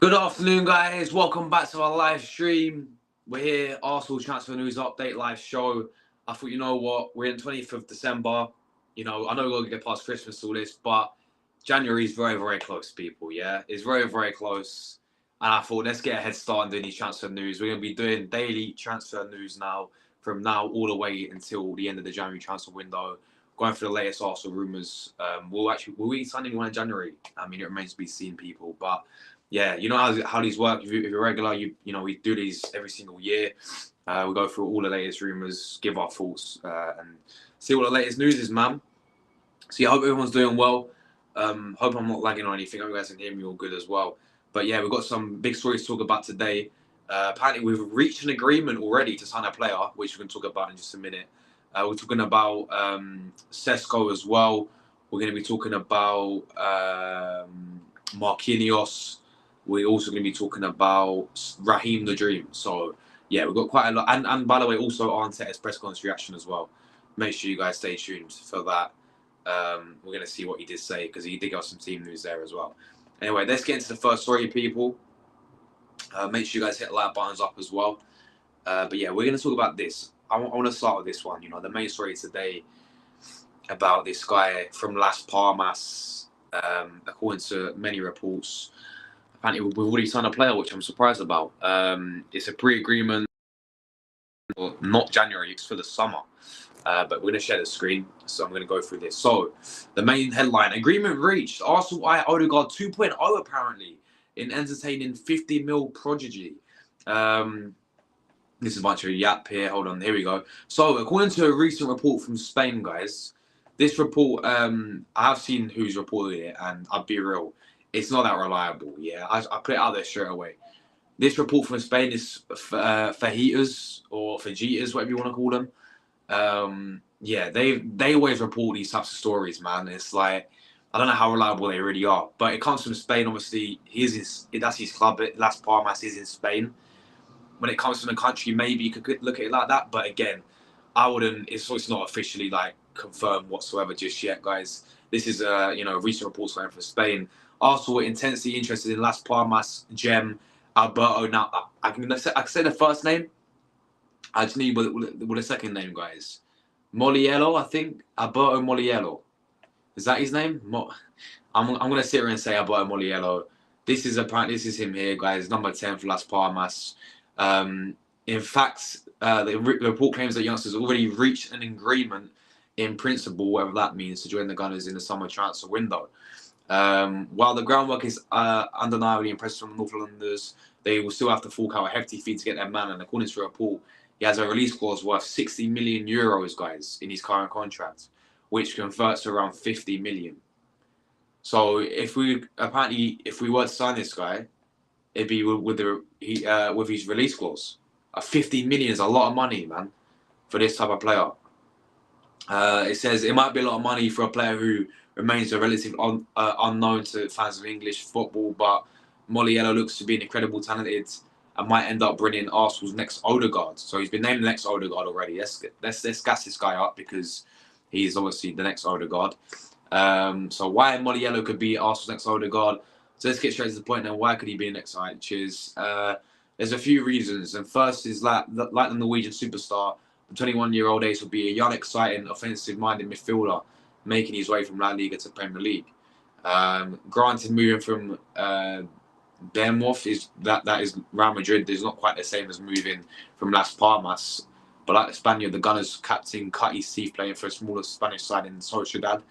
Good afternoon, guys. Welcome back to our live stream. We're here, Arsenal Transfer News Update live show. I thought, you know what, we're in 25th of December. I know we're going to get past Christmas, all this, but January is very, very close, people, yeah? It's very, very close. And I thought, let's get a head start on doing these transfer news. We're going to be doing daily transfer news now, from now all the way until the end of the January transfer window. Going for the latest Arsenal rumours. Will we sign anyone in January? I mean, it remains to be seen, people, but yeah, you know how these work. If you're regular, you know we do these every single year. We go through all the latest rumours, give our thoughts, and see what the latest news is, man. So yeah, I hope everyone's doing well. Hope I'm not lagging or anything. I hope you guys can hear me all good as well. But yeah, we've got some big stories to talk about today. Apparently, we've reached an agreement already to sign a player, which we're going to talk about in just a minute. We're talking about Sesko as well. We're going to be talking about Marquinhos. We're also going to be talking about Raheem the Dream. So, yeah, we've got quite a lot. And by the way, also Arteta's press conference reaction as well. Make sure you guys stay tuned for that. We're going to see what he did say because he did give us some team news there as well. Anyway, let's get into the first story, people. Make sure you guys hit the like buttons up as well. But yeah, we're going to talk about this. I want to start with this one. You know, the main story today about this guy from Las Palmas. According to many reports, apparently we've already signed a player, which I'm surprised about. It's a pre-agreement, not January, it's for the summer. But we're going to share the screen, so I'm going to go through this. So, the main headline, agreement reached. Arsenal eye Odegaard 2.0 apparently in entertaining 50 mil prodigy. This is a bunch of yap here. Hold on, here we go. So, according to a recent report from Spain, guys, this report, I have seen who's reported it, and I'll be real, it's not that reliable. Yeah, I put it out there straight away. This report from Spain is fajitas or fajitas, whatever you want to call them. Yeah, they always report these types of stories, man. It's like I don't know how reliable they really are, but it comes from Spain. Obviously, that's his club. Las Palmas is in Spain. When it comes from the country, maybe you could look at it like that, but again, I wouldn't. It's not officially like confirmed whatsoever just yet, guys. This is recent reports coming from Spain. Arsenal were intensely interested in Las Palmas gem Alberto. Now I can say the first name. I just need what the second name, guys. Moleiro, I think. Alberto Moleiro. Is that his name? I'm gonna sit here and say Alberto Moleiro. This is him here, guys. Number 10 for Las Palmas. In fact, the report claims that youngsters already reached an agreement in principle, whatever that means, to join the Gunners in the summer transfer window. While the groundwork is undeniably impressive from the North Londoners, they will still have to fork out a hefty fee to get their man. And according to a report, he has a release clause worth 60 million euros, guys, in his current contract, which converts to around 50 million. So if we were to sign this guy, it'd be with his release clause. 50 million is a lot of money, man, for this type of player. It says it might be a lot of money for a player who remains a relative unknown to fans of English football, but Moleiro looks to be an incredible talented and might end up bringing Arsenal's next Odegaard. So he's been named the next Odegaard already. Let's gas this guy up because he's obviously the next Odegaard. So why Moleiro could be Arsenal's next Odegaard? So let's get straight to the point now. Why could he be next side? There's a few reasons. And first is like the Norwegian superstar, the 21-year-old ace will be a young, exciting, offensive-minded midfielder making his way from La Liga to Premier League. Granted, moving from Bournemouth is Real Madrid is not quite the same as moving from Las Palmas. But like the Spaniard, the Gunners captain cut his teeth playing for a smaller Spanish side in Sociedad,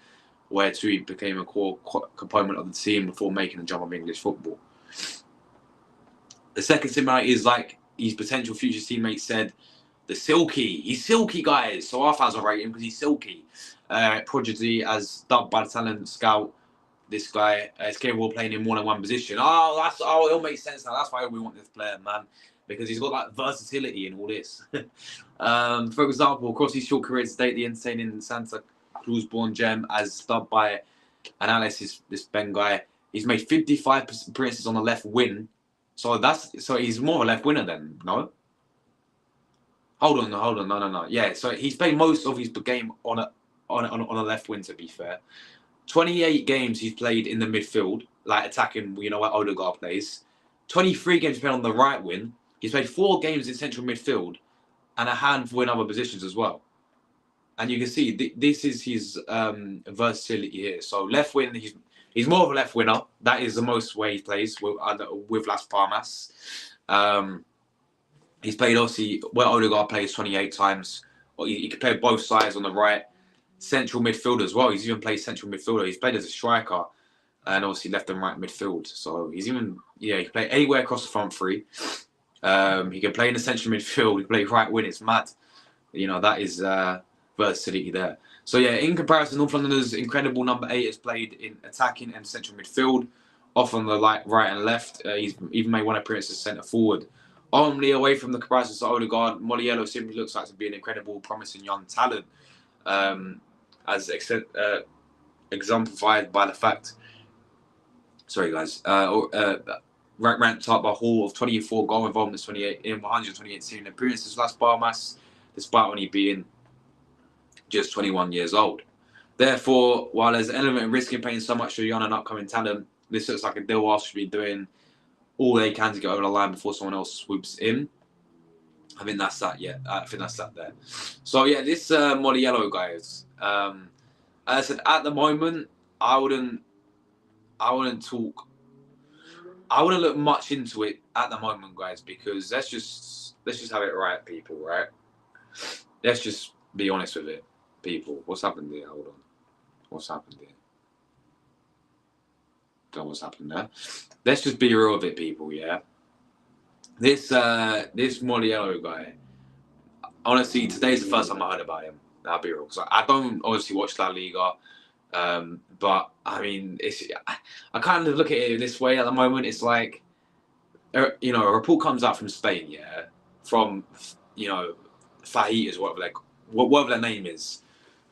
where too he became a core component of the team before making the jump of English football. The second similarity is like his potential future teammates said, he's silky, guys. So our fans will rate him because he's silky. Prodigy, as dubbed by the talent scout, this guy is capable of playing in more than one position. It'll make sense now. That's why we want this player, man, because he's got like versatility in all this. For example, across his short career to date, the entertaining Santa Cruz-born gem, as dubbed by analysis, this Ben guy, he's made 55 appearances on the left wing. So he's more of a left winger then, no? Hold on, no. Yeah, so he's played most of his game on a left wing, to be fair. 28 games he's played in the midfield, like attacking, you know, where Odegaard plays. 23 games played on the right wing. He's played 4 games in central midfield and a handful in other positions as well. And you can see this is his versatility here. So left wing, he's more of a left winger. That is the most way he plays with Las Palmas. He's played obviously where Odegaard plays 28 times. He can play both sides on the right. Central midfield as well. He's even played central midfielder. He's played as a striker and obviously left and right midfield. So he can play anywhere across the front three. He can play in the central midfield. He can play right wing. It's mad. That is versatility there. So yeah, in comparison, North Londoners' incredible number 8 has played in attacking and central midfield, off on the right and left. He's even made one appearance as centre forward. Only away from the comparisons to Odegaard, Moleiro simply looks like to be an incredible, promising young talent, as exemplified by the fact. Sorry, guys. Ranked up by Hall of 24 goal involvements, 28 in 128 season appearances last Palmas, despite only being just 21 years old. Therefore, while there's an element of risk in paying so much for a young and upcoming talent, this looks like a deal Arsenal should be doing all they can to get over the line before someone else swoops in. I think that's that. Yeah, I think that's that there. So yeah, this Moleiro, guys. As I said, at the moment, I wouldn't talk. I wouldn't look much into it at the moment, guys, because let's just have it right, people. Right? Let's just be honest with it, people. What's happened there? Hold on. What's happened there? Don't know what's happened there. Let's just be real with it, people. Yeah. This Moleiro guy. Honestly, today's the first time I heard about him. I'll be real, because I don't obviously watch La Liga, but I mean, I kind of look at it this way at the moment. It's like, a report comes out from Spain, yeah, from Fajitas, whatever their name is,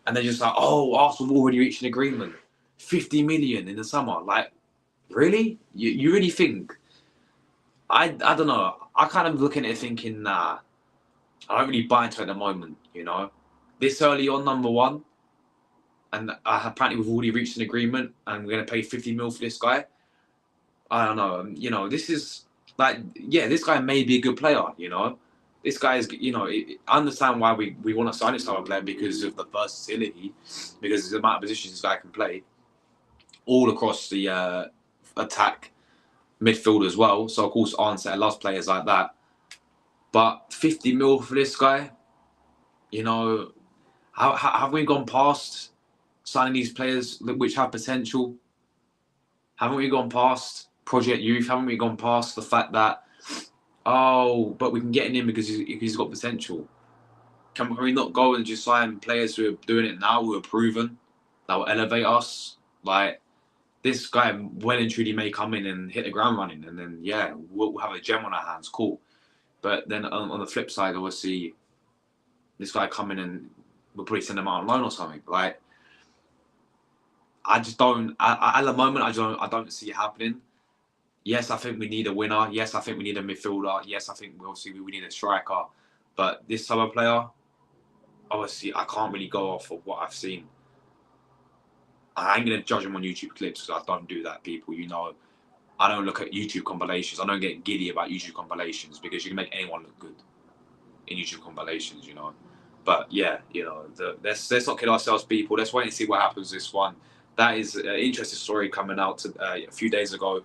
and they're just like, oh, Arsenal have already reached an agreement, 50 million in the summer. Like, really? You really think? I don't know. I kind of looking at it thinking, nah, I don't really buy into it at the moment, This early on, number one, and apparently we've already reached an agreement and we're going to pay 50 mil for this guy. I don't know. This is like, yeah, this guy may be a good player, This guy is, I understand why we want to sign this type of player because of the versatility, because of the amount of positions this guy can play all across the attack, midfield as well. So, of course, Arteta loves players like that. But 50 mil for this guy, how have we gone past signing these players which have potential? Haven't we gone past Project Youth? Haven't we gone past the fact that, but we can get him in because he's got potential? Can we not go and just sign players who are doing it now, who are proven, that will elevate us? Like, this guy well and truly may come in and hit the ground running, and then, yeah, we'll have a gem on our hands, cool. But then on the flip side, obviously, this guy come in and we'll probably send him out on loan or something. Like, I just don't. At the moment, I don't see it happening. Yes, I think we need a winner. Yes, I think we need a midfielder. Yes, I think obviously we need a striker. But this summer player, obviously, I can't really go off of what I've seen. I ain't gonna judge him on YouTube clips because I don't do that, people. I don't look at YouTube compilations. I don't get giddy about YouTube compilations because you can make anyone look good in YouTube compilations, But yeah, let's not kid ourselves, people. Let's wait and see what happens this one. That is an interesting story coming out a few days ago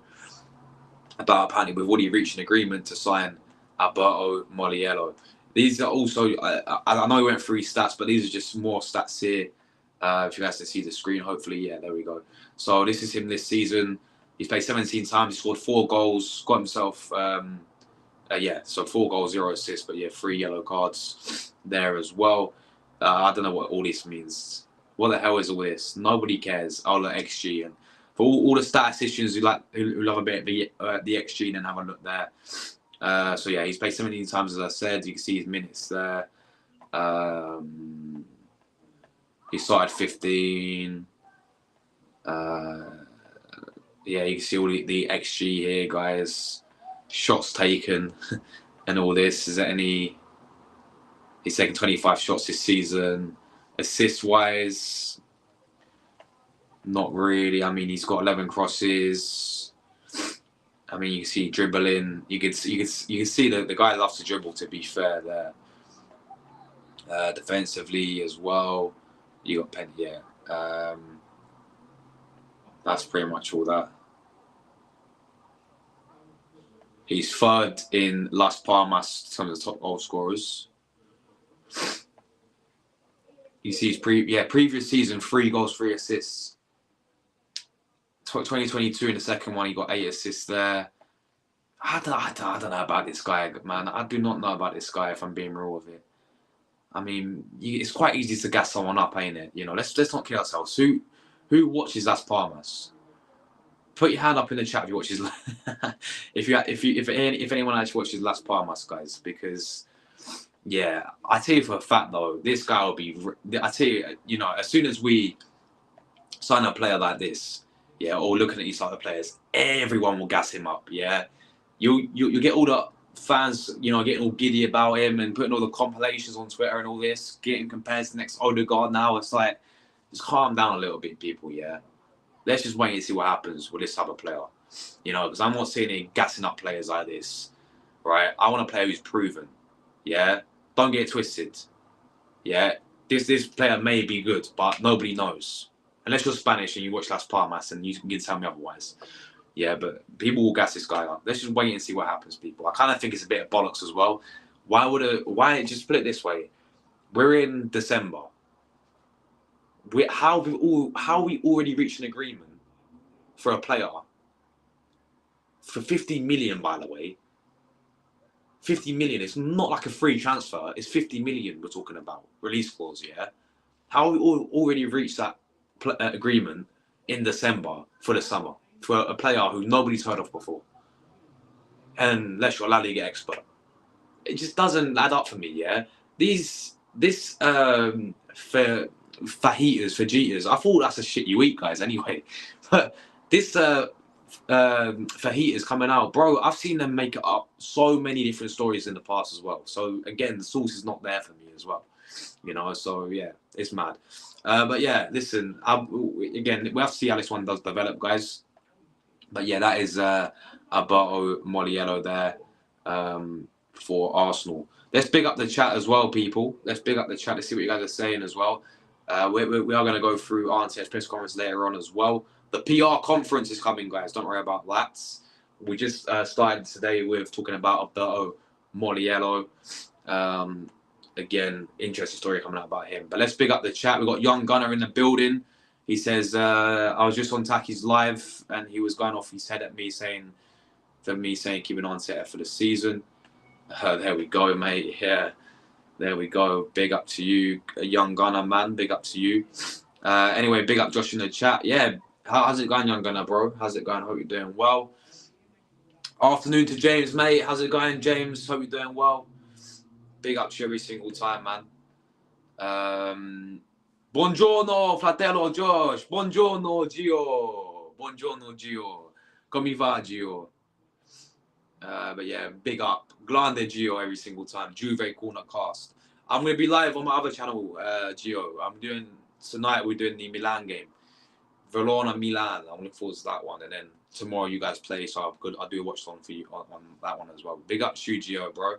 about apparently we've already reached an agreement to sign Alberto Moleiro. These are also, I know we went through stats, but these are just more stats here. If you guys can see the screen, hopefully, yeah, there we go. So this is him this season. He's played 17 times. He scored 4 goals. Got himself, so 4 goals, 0 assists. But yeah, 3 yellow cards there as well. I don't know what all this means. What the hell is all this? Nobody cares. I'll look XG, and for all the statisticians who love a bit of the XG, then have a look there. So yeah, he's played 17 times, as I said. You can see his minutes there. He started 15. Yeah, you can see all the XG here, guys. Shots taken and all this. Is there any... He's taken 25 shots this season. Assist-wise, not really. I mean, he's got 11 crosses. I mean, you can see dribbling. You can see that the guy loves to dribble. To be fair, there defensively as well, you got Penny. Yeah, that's pretty much all that. He's third in Las Palmas, some of the top goal scorers. You see his previous season, 3 goals, 3 assists. 2022 in the second one, he got 8 assists there. I don't know about this guy, man. I do not know about this guy, if I'm being real with it. I mean, it's quite easy to gas someone up, ain't it? You know, let's not kill ourselves. Who watches Las Palmas? Put your hand up in the chat if you watch his. if anyone actually watches Las Palmas, guys, because yeah, I tell you for a fact though, this guy will be. I tell you, you know, as soon as we sign a player like this, yeah, or looking at these other players, everyone will gas him up. Yeah, you get all the fans, you know, getting all giddy about him and putting all the compilations on Twitter and all this, getting compared to the next Odegaard. Now it's like, just calm down a little bit, people. Yeah, let's just wait and see what happens with this type of player. You know, because I'm not seeing any gassing up players like this, right? I want a player who's proven. Yeah, don't get it twisted. Yeah, this player may be good, but nobody knows. Unless you're Spanish and you watch Las Palmas and you can tell me otherwise. Yeah, but people will gas this guy up. Let's just wait and see what happens, people. I kind of think it's a bit of bollocks as well. Why just put it this way? We're in December. How we already reached an agreement for a player for 50 million, by the way. 50 million. It's not like a free transfer. It's 50 million we're talking about. Release clause, yeah? How we already reached that agreement in December for the summer for a player who nobody's heard of before, unless you're a La Liga expert. It just doesn't add up for me. Yeah, this fajitas. I thought that's a shit you eat, guys. Anyway, but this fajitas coming out, bro. I've seen them make up so many different stories in the past as well. So again, the source is not there for me as well. You know, so yeah, it's mad. But yeah, listen. Again, we have to see how this one does develop, guys. But yeah, that is Alberto Moleiro there for Arsenal. Let's big up the chat as well, people. Let's big up the chat to see what you guys are saying as well. We are going to go through Arteta's press conference later on as well. The PR conference is coming, guys. Don't worry about that. We just started today with talking about Alberto Moleiro. Again, interesting story coming out about him. But let's big up the chat. We've got Young Gunner in the building. He says, I was just on Taki's live and he was going off his head at me saying keep an Arteta for the season. There we go, mate. Yeah, there we go. Big up to you, Young Gunner, man. Big up to you. Anyway, big up Josh in the chat. Yeah, how's it going, Young Gunner, bro? How's it going? Hope you're doing well. Afternoon to James, mate. How's it going, James? Hope you're doing well. Big up to you every single time, man. Buongiorno, fratello Josh. Buongiorno, Gio. Buongiorno, Gio. Come va, Gio? But yeah, big up. Grande Gio every single time. Juve Corner Cast. I'm going to be live on my other channel, Gio. Tonight we're doing the Milan game. Verona, Milan. I'm looking forward to that one. And then tomorrow you guys play, so I'll do a watch on for you on that one as well. Big up to you, Gio, bro.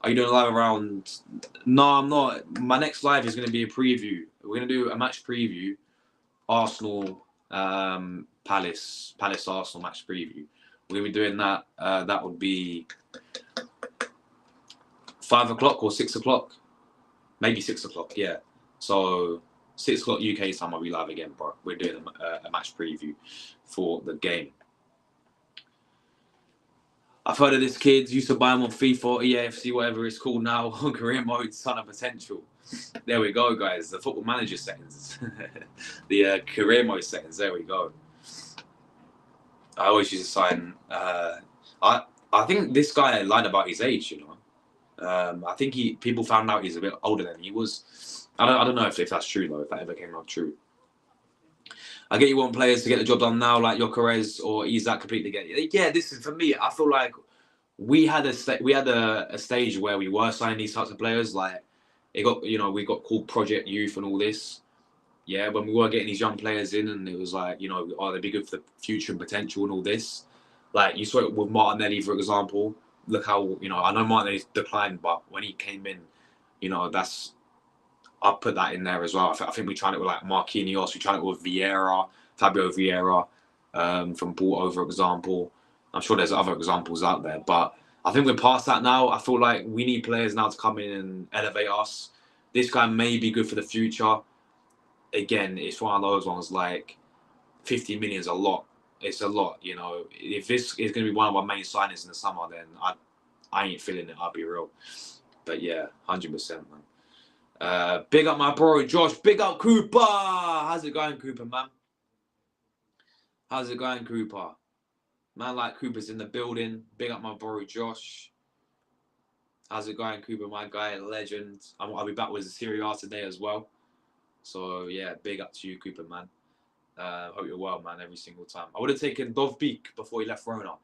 Are you doing live around? No, I'm not. My next live is going to be a preview. We're going to do a match preview. Arsenal, Palace Arsenal match preview. We're going to be doing that. That would be 5 o'clock or 6 o'clock. Maybe 6 o'clock, yeah. So 6 o'clock UK time, I'll be live again, bro. We're doing a match preview for the game. I've heard of this kid, used to buy him on FIFA, EAFC, whatever it's called now, on career mode, son of potential. There we go, guys. The football manager settings. The career mode settings, there we go. I always used to sign... I think this guy lied about his age, you know. I think people found out he's a bit older than he was. I don't know if that's true, though, if that ever came out true. I get you want players to get the job done now, like Gyökeres or Isak completely get it. Yeah, this is for me. I feel like we had a stage where we were signing these types of players. Like we got called Project Youth and all this. Yeah, when we were getting these young players in, and it was like, are they be good for the future and potential and all this? Like you saw it with Martinelli, for example. Look how, I know Martinelli's declined, but when he came in, I'll put that in there as well. I think we tried it with like Marquinhos, we tried it with Vieira, Fabio Vieira, from Porto, for example. I'm sure there's other examples out there, but I think we're past that now. I feel like we need players now to come in and elevate us. This guy may be good for the future. Again, it's one of those ones like 50 million is a lot. It's a lot, If this is going to be one of our main signings in the summer, then I ain't feeling it. I'll be real. But yeah, 100%, man. Big up my bro, Josh. Big up Cooper. How's it going, Cooper, man? How's it going, Cooper? Man like Cooper's in the building. Big up my bro, Josh. How's it going, Cooper, my guy, legend. I'll be back with the Serie A today as well. So, yeah, big up to you, Cooper, man. Hope you're well, man, every single time. I would have taken Dovbik before he left Roma.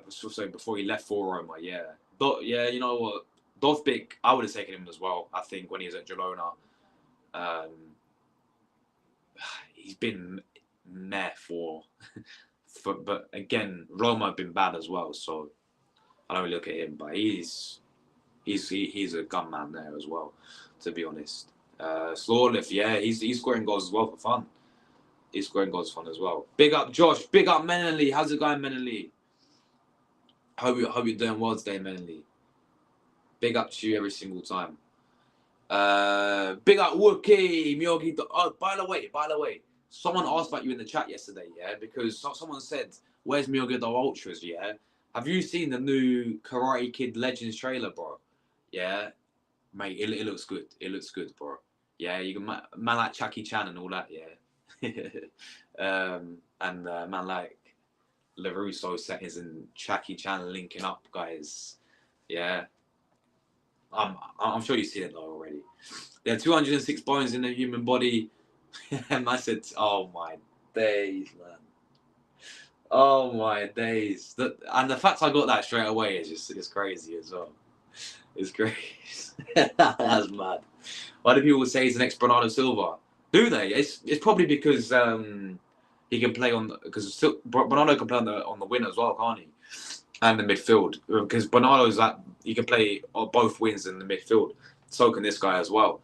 Before he left for Roma, yeah. Yeah, you know what? Dovbik, I would have taken him as well, I think, when he was at Girona. He's been meh but again, Roma have been bad as well, so I don't really look at him, but he's a gunman there as well, to be honest. Slawliff, yeah, he's scoring goals as well for fun. He's scoring goals for fun as well. Big up Josh, big up Menenly. How's it going, Menenly? Hope you're doing well today, Menenly. Big up to you every single time. Big up Wookie, Miyogi. Oh, by the way, someone asked about you in the chat yesterday, yeah, because someone said, "Where's Miyogi the Ultras?" Yeah, have you seen the new Karate Kid Legends trailer, bro? Yeah, mate, it looks good. It looks good, bro. Yeah, you can man like Jackie Chan and all that, yeah. And man like LaRusso settings and Jackie Chan linking up, guys. Yeah. I'm sure you've seen it though already. There are 206 bones in the human body. And I said, oh my days, man. Oh my days. And the fact I got that straight away it's crazy as well. It's crazy. That's mad. Why do people say he's the next Bernardo Silva? Do they? It's probably because he can play because Bernardo can play on the wing as well, can't he? And the midfield, because Bernardo's he can play both wings in the midfield. So can this guy as well.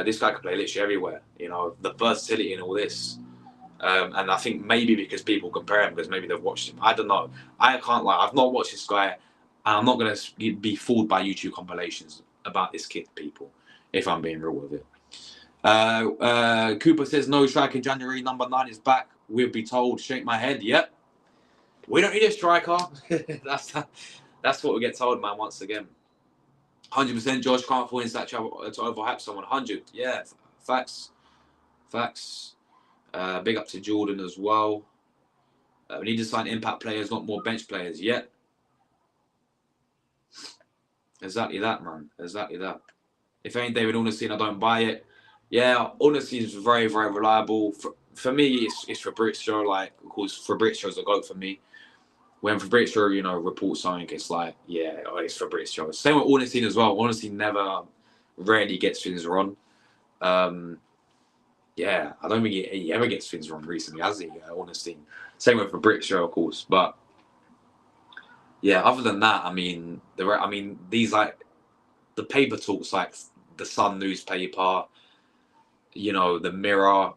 This guy can play literally everywhere. The versatility and all this. And I think maybe because people compare him, because maybe they've watched him. I don't know. I can't lie. I've not watched this guy, and I'm not going to be fooled by YouTube compilations about this kid, people, if I'm being real with it. Cooper says no strike in January. Number 9 is back. We'll be told. Shake my head. Yep. We don't need a striker. That's what we get told, man, once again. 100% Josh can't fall into that trouble to overhype someone. 100. Yeah, facts. Big up to Jordan as well. We need to sign impact players, not more bench players. Yeah. Exactly that, man. Exactly that. If ain't David Ornstein, I don't buy it. Yeah, Ornstein is very, very reliable. For me, it's Fabrizio. Like, of course, Fabrizio's a goat for me. When Fabrizio, reports something, it's like, yeah, it's Fabrizio. Same with Ornstein as well. Ornstein rarely gets things wrong. Yeah, I don't think he ever gets things wrong recently, has he? Ornstein. Same with Fabrizio, of course. But yeah, other than that, these the paper talks like the Sun newspaper, the Mirror,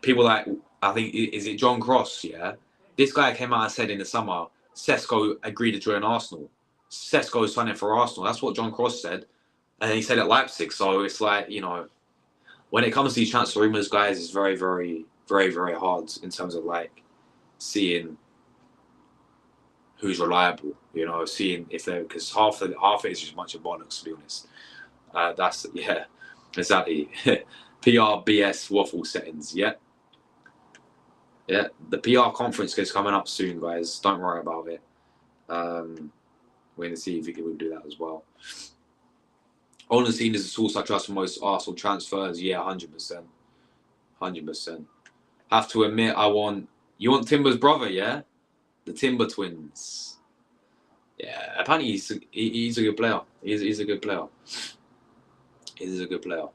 people like, I think, is it John Cross? Yeah. This guy came out and said in the summer, Sesko agreed to join Arsenal. Sesko is signing for Arsenal. That's what John Cross said. And he said at Leipzig. So it's like, when it comes to these transfer rumours, guys, it's very, very, very, very hard in terms of like seeing who's reliable, seeing if they're, because half of it is just a bunch of bollocks, to be honest. That's, yeah, exactly. PR, BS, waffle settings, yeah. Yeah, the PR conference is coming up soon, guys. Don't worry about it. We're going to see if we can do that as well. Ornstein is a source I trust for most Arsenal transfers. Yeah, 100%. 100%. Have to admit, you want Timber's brother, yeah? The Timber twins. Yeah, apparently he's a good player. He's a good player. He's a good player.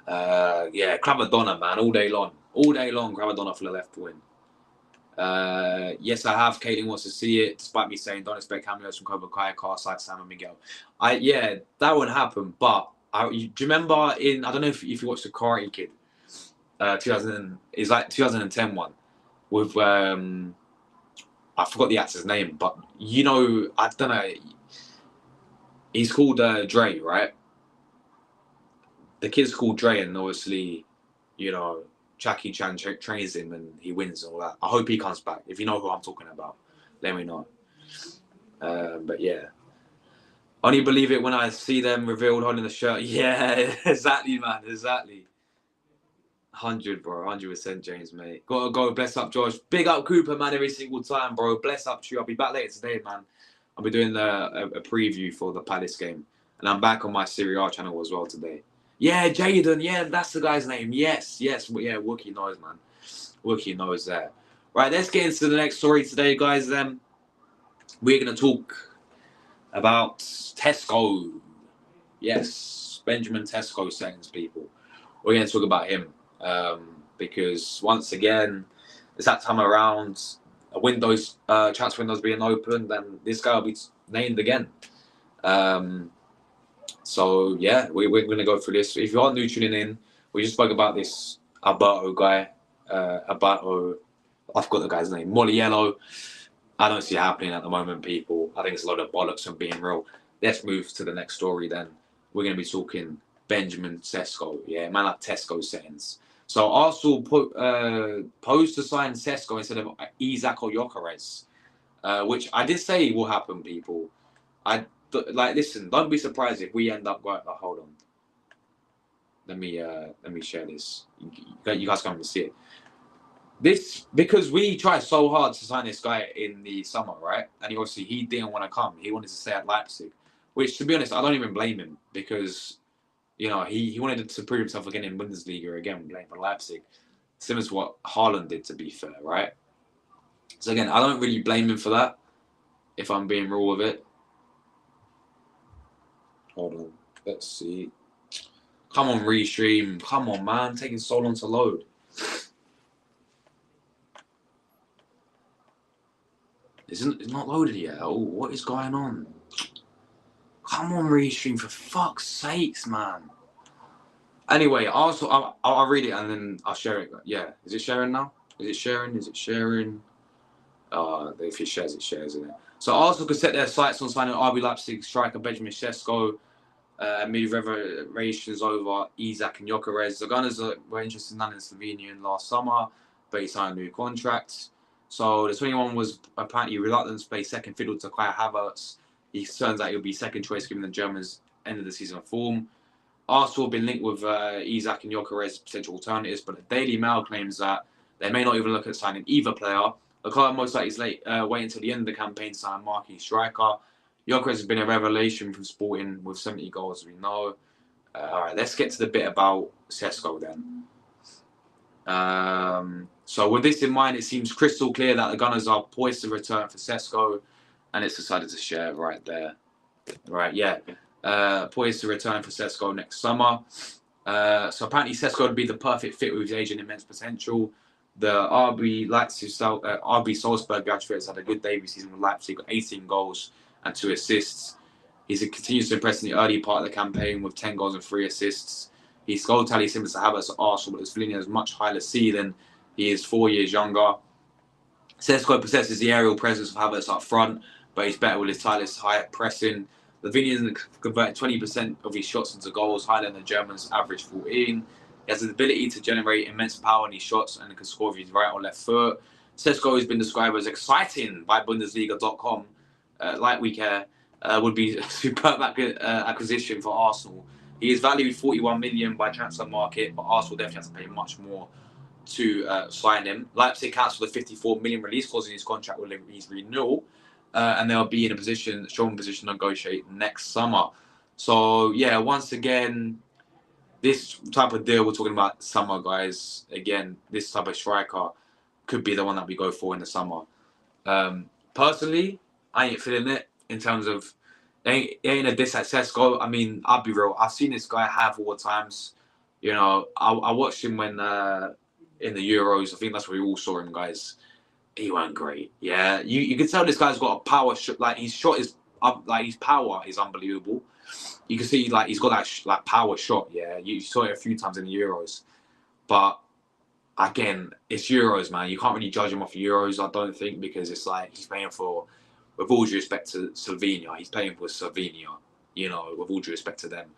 Yeah, Cravadonna, man, all day long. All day long, Cravadonna for the left wing. Yes, I have. Caitlin wants to see it, despite me saying don't expect cameos from Cobra Kai, cast like Sam and Miguel. Yeah, that would happen. But do you remember I don't know if you watched the Karate Kid, 2000 is like 2010 one with I forgot the actor's name, but I don't know. He's called Dre, right? The kid's called Dre, and obviously, Jackie Chan trains him and he wins and all that. I hope he comes back. If you know who I'm talking about, let me know. But yeah, only believe it when I see them revealed holding the shirt. Yeah, exactly, man, exactly. 100, bro, 100%, James, mate. Gotta go. Bless up, Josh. Big up, Cooper, man. Every single time, bro. Bless up to you. I'll be back later today, man. I'll be doing a preview for the Palace game, and I'm back on my Serie A channel as well today. Yeah, Jaden. Yeah, that's the guy's name. Yes. Yeah, Wookie knows, man. Wookie knows that. Right, let's get into the next story today, guys. We're gonna talk about Sesko. Yes, Benjamin Sesko settings, people. We're gonna talk about him because once again, it's that time around. A transfer windows being opened, then this guy will be named again. So yeah, we're going to go through this. If you are new tuning in, we just spoke about this Alberto guy. Alberto, I forgot the guy's name. Moleiro. I don't see it happening at the moment, people. I think it's a lot of bollocks and being real. Let's move to the next story then. We're going to be talking Benjamin Sesko. Yeah, man like Tesco settings. So Arsenal posed to sign Sesko instead of Isak or Gyökeres, which I did say will happen, people. Listen, don't be surprised if we end up going. Oh, hold on. Let me share this. You guys can't even see it. This because we tried so hard to sign this guy in the summer, right? And he didn't want to come. He wanted to stay at Leipzig, which, to be honest, I don't even blame him because he wanted to prove himself again in Bundesliga again, playing for Leipzig, similar to what Haaland did, to be fair, right? So again, I don't really blame him for that, if I'm being real with it. Hold on, let's see. Come on, restream. Come on, man. Taking so long to load. It's not loaded yet. Oh, what is going on? Come on, restream, for fuck's sakes, man. Anyway, I'll read it and then I'll share it. Yeah, is it sharing now? Is it sharing? If it shares, it shares, isn't it? So Arsenal could set their sights on signing RB Leipzig striker Benjamin Sesko amid revelations over Isak and Gyökeres. The Gunners were interested in landing Slovenian last summer, but he signed a new contract. So the 21 was apparently reluctant to play second fiddle to Kai Havertz. He turns out he'll be second choice given the Germans' end of the season form. Arsenal have been linked with Isak and Gyökeres as potential alternatives, but the Daily Mail claims that they may not even look at signing either player. The club most likely is wait until the end of the campaign to sign a marquee striker. Gyökeres has been a revelation from Sporting with 70 goals, as we know. All right, let's get to the bit about Sesko then. So with this in mind, it seems crystal clear that the Gunners are poised to return for Sesko, and it's decided to share right there. Right, yeah. Poised to return for Sesko next summer. So apparently Sesko would be the perfect fit with his age and immense potential. The RB Salzburg graduates had a good debut season with Leipzig, got 18 goals and 2 assists. He continues to impress in the early part of the campaign with 10 goals and 3 assists. His goal tally is similar to Havertz at Arsenal, but Slovenia has much higher ceiling. He is 4 years younger. Sesko possesses the aerial presence of Havertz up front, but he's better with his tireless high pressing. The Slovenian converted 20% of his shots into goals, higher than the Germans' average 14. He has the ability to generate immense power in his shots and can score with his right or left foot. Sesko has been described as exciting by Bundesliga.com, like we care, would be a superb acquisition for Arsenal. He is valued 41 million by transfer market, but Arsenal definitely has to pay much more to sign him. Leipzig cancelled the 54 million release clause in his contract with his renewal, and they'll be in a strong position to negotiate next summer. So yeah, once again, this type of deal we're talking about summer, guys. Again, this type of striker could be the one that we go for in the summer. Personally, I ain't feeling it in terms of it ain't a diss at Sesko. I mean, I'll be real. I've seen this guy have all the times. I watched him when in the Euros. I think that's where we all saw him, guys. He weren't great. Yeah, you can tell this guy's got a power shot. Like his shot is up. Like his power is unbelievable. You can see like he's got that like power shot. Yeah, you saw it a few times in the Euros, but again, it's Euros, man. You can't really judge him off Euros, I don't think, because it's like he's playing for, with all due respect to Slovenia, he's playing for Slovenia. You know, with all due respect to them,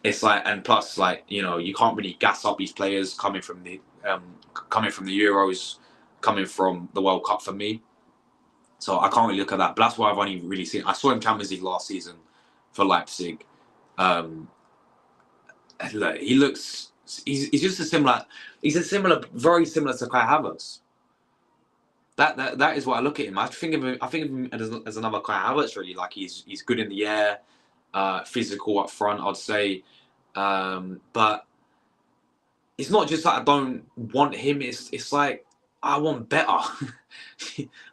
it's like, and plus, like, you know, you can't really gas up these players coming from the Euros, coming from the World Cup for me. So I can't really look at that. But that's why I've only really seen. I saw him Champions League last season for Leipzig. Um, look, he looks. He's just a similar. He's a similar, very similar to Kai Havertz. That is what I look at him. I think of him as another Kai Havertz. Really, like he's good in the air, physical up front. I'd say, but it's not just that I don't want him. It's like I want better.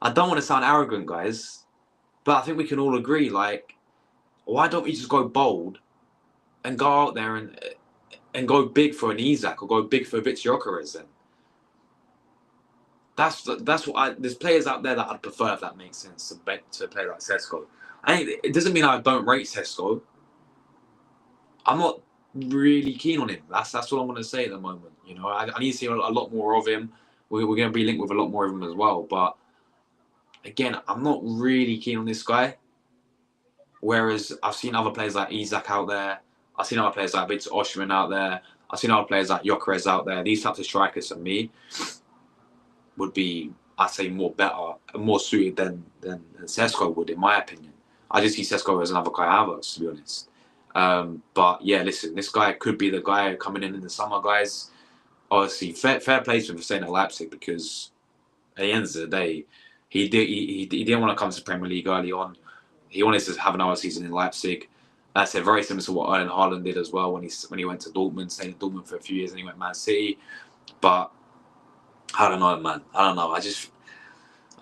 I don't want to sound arrogant, guys, but I think we can all agree. Like, why don't we just go bold and go out there and go big for an Isak or go big for Victor Gyökeres then? That's what there's players out there that I'd prefer, if that makes sense, to play like Sesko. It doesn't mean I don't rate Sesko. I'm not really keen on him. That's what I'm going to say at the moment. You know, I need to see a lot more of him. We're going to be linked with a lot more of him as well. But again, I'm not really keen on this guy. Whereas I've seen other players like Isak out there. I've seen other players like Victor Osimhen out there. I've seen other players like Gyökeres out there. These types of strikers, for me, would be, I'd say, more suited than Sesko would, in my opinion. I just see Sesko as another Kai Havertz, to be honest. But yeah, listen, this guy could be the guy coming in the summer, guys. Obviously, fair play to him for staying at Leipzig, because at the end of the day, he didn't want to come to the Premier League early on. He wanted to have another season in Leipzig. I said very similar to what Erling Haaland did as well when he went to Dortmund, stayed in Dortmund for a few years, and he went Man City. But I don't know, man. I don't know. I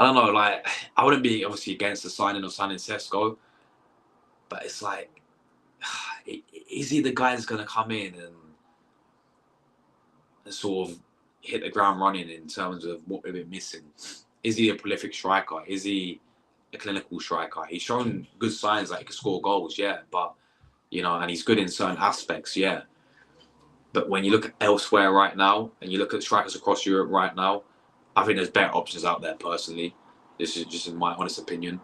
don't know. Like, I wouldn't be obviously against the signing Sesko, but it's like, is he the guy that's going to come in and sort of hit the ground running in terms of what we've been missing? Is he a prolific striker? Is he a clinical striker? He's shown good signs that he can score goals, yeah, but, you know, and he's good in certain aspects, yeah. But when you look elsewhere right now, and you look at strikers across Europe right now, I think there's better options out there, personally. This is just in my honest opinion,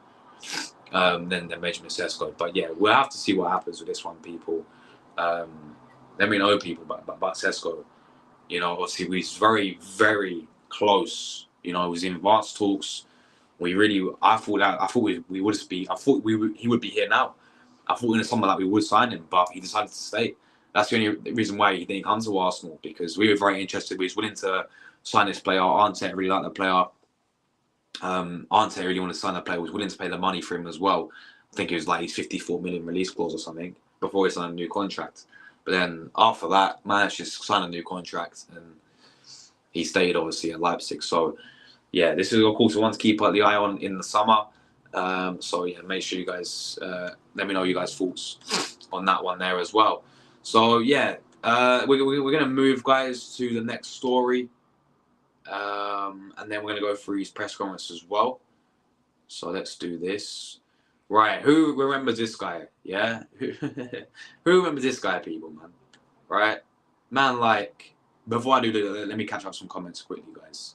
than Benjamin Sesko. But yeah, we'll have to see what happens with this one, people. Let me know, people, about Sesko. You know, obviously, we're very, very close. You know, it was in advanced talks. I thought he would be here now. I thought in the summer that we would sign him, but he decided to stay. That's the only reason why he didn't come to Arsenal, because we were very interested. We was willing to sign this player. Arteta really liked the player. Arteta really wanted to sign the player. Was willing to pay the money for him as well. I think it was like his 54 million release clause or something before he signed a new contract. But then after that, managed to sign a new contract, and he stayed obviously at Leipzig. So yeah, this is of course one to keep the eye on in the summer. So yeah, make sure you guys let me know your guys' thoughts on that one there as well. So yeah, we're gonna move, guys, to the next story, and then we're gonna go through his press conference as well. So let's do this. Right, who remembers this guy? Yeah, who remembers this guy, people, man? Right, man. Like, before I do that, let me catch up some comments quickly, guys.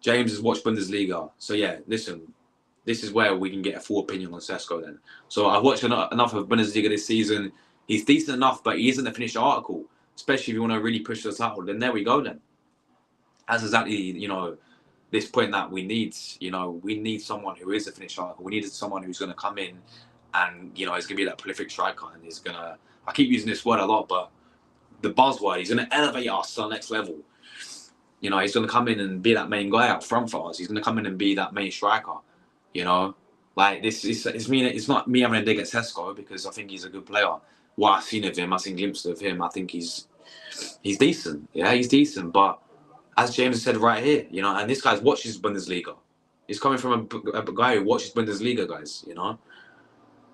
James has watched Bundesliga, so yeah, listen. This is where we can get a full opinion on Sesko then. So I've watched enough of Bundesliga this season. He's decent enough, but he isn't a finished article. Especially if you want to really push the title, then there we go then. That's exactly, you know, this point that we need. You know, we need someone who is a finished article. We need someone who's going to come in and, you know, is going to be that prolific striker, and is going to, I keep using this word a lot, but the buzzword, he's going to elevate us to the next level. You know, he's going to come in and be that main guy up front for us. He's going to come in and be that main striker. You know, like it's not me having a dig at Sesko, because I think he's a good player. What I've seen of him, I've seen glimpses of him. I think he's decent. Yeah, he's decent. But as James said right here, you know, and this guy watches Bundesliga. He's coming from a guy who watches Bundesliga, guys. You know,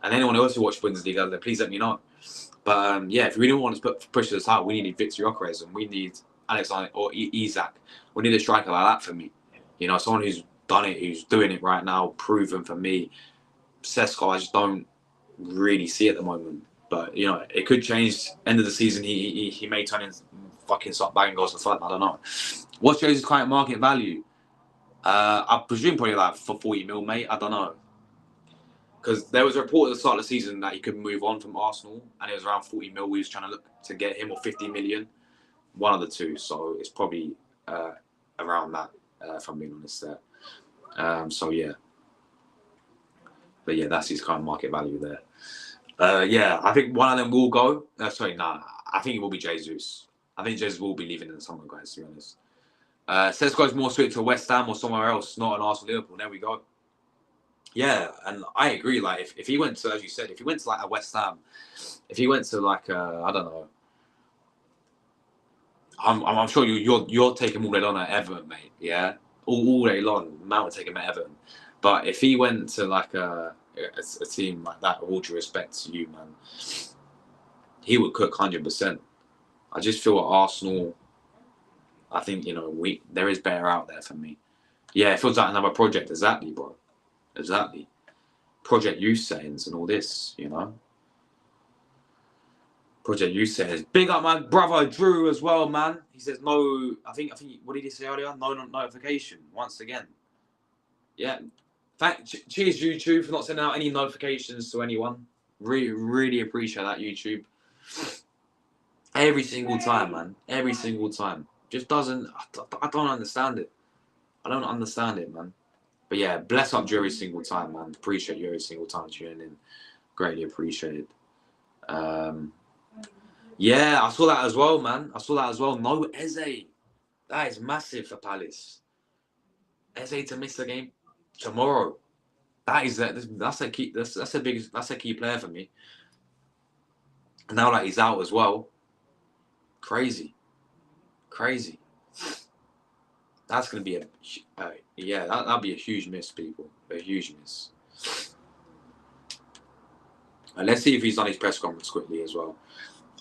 and anyone else who watches Bundesliga, then please let me know. But yeah, if we really want to push this out, we need Victor Gyökeres, and we need Alexander or Isak. We need a striker like that for me. You know, someone who's done it, who's doing it right now, proven for me. Sesko, I just don't really see at the moment. But you know, it could change. End of the season, he may turn in fucking start bagging goals for fun. I don't know. What's Jose's current market value? I presume probably like for 40 mil, mate. I don't know. Because there was a report at the start of the season that he could move on from Arsenal, and it was around 40 mil. We was trying to look to get him, or 50 million, one of the two. So it's probably around that, if I'm being honest there. So yeah, but yeah, that's his current market value there. Yeah, I think one of them will go. I think it will be Jesus. I think Jesus will be leaving in the summer, guys. To be honest, Sesko's more suited to West Ham or somewhere else, not an Arsenal, Liverpool. There we go. Yeah, and I agree. Like, if he went to, as you said, if he went to like a West Ham, if he went to like I don't know, I'm sure you're taking all day long at Everton, mate. Yeah, all day long. Mount would take him at Everton, but if he went to like a team like that, with all due respect to you, man, he would cook 100%. I just feel at Arsenal, I think, you know, there is better out there for me. Yeah, it feels like another project. Exactly, bro. Exactly. Project Youth Settings and all this, you know. Project Youth Settings. Big up my brother Drew as well, man. He says no. I think. What did he say earlier? No notification. Once again. Yeah. Cheers YouTube for not sending out any notifications to anyone. Really appreciate that, YouTube. Every single time, man. Every single time. Just doesn't. I don't understand it. I don't understand it, man. But yeah, bless up you every single time, man. Appreciate you every single time tuning in. Greatly appreciated. Yeah, I saw that as well, man. I saw that as well. No Eze. That is massive for Palace. Eze to miss the game tomorrow. That's a key. That's a key player for me. And now that he's out as well, crazy. That's gonna be that'll be a huge miss, people. A huge miss. And let's see if he's done his press conference quickly as well.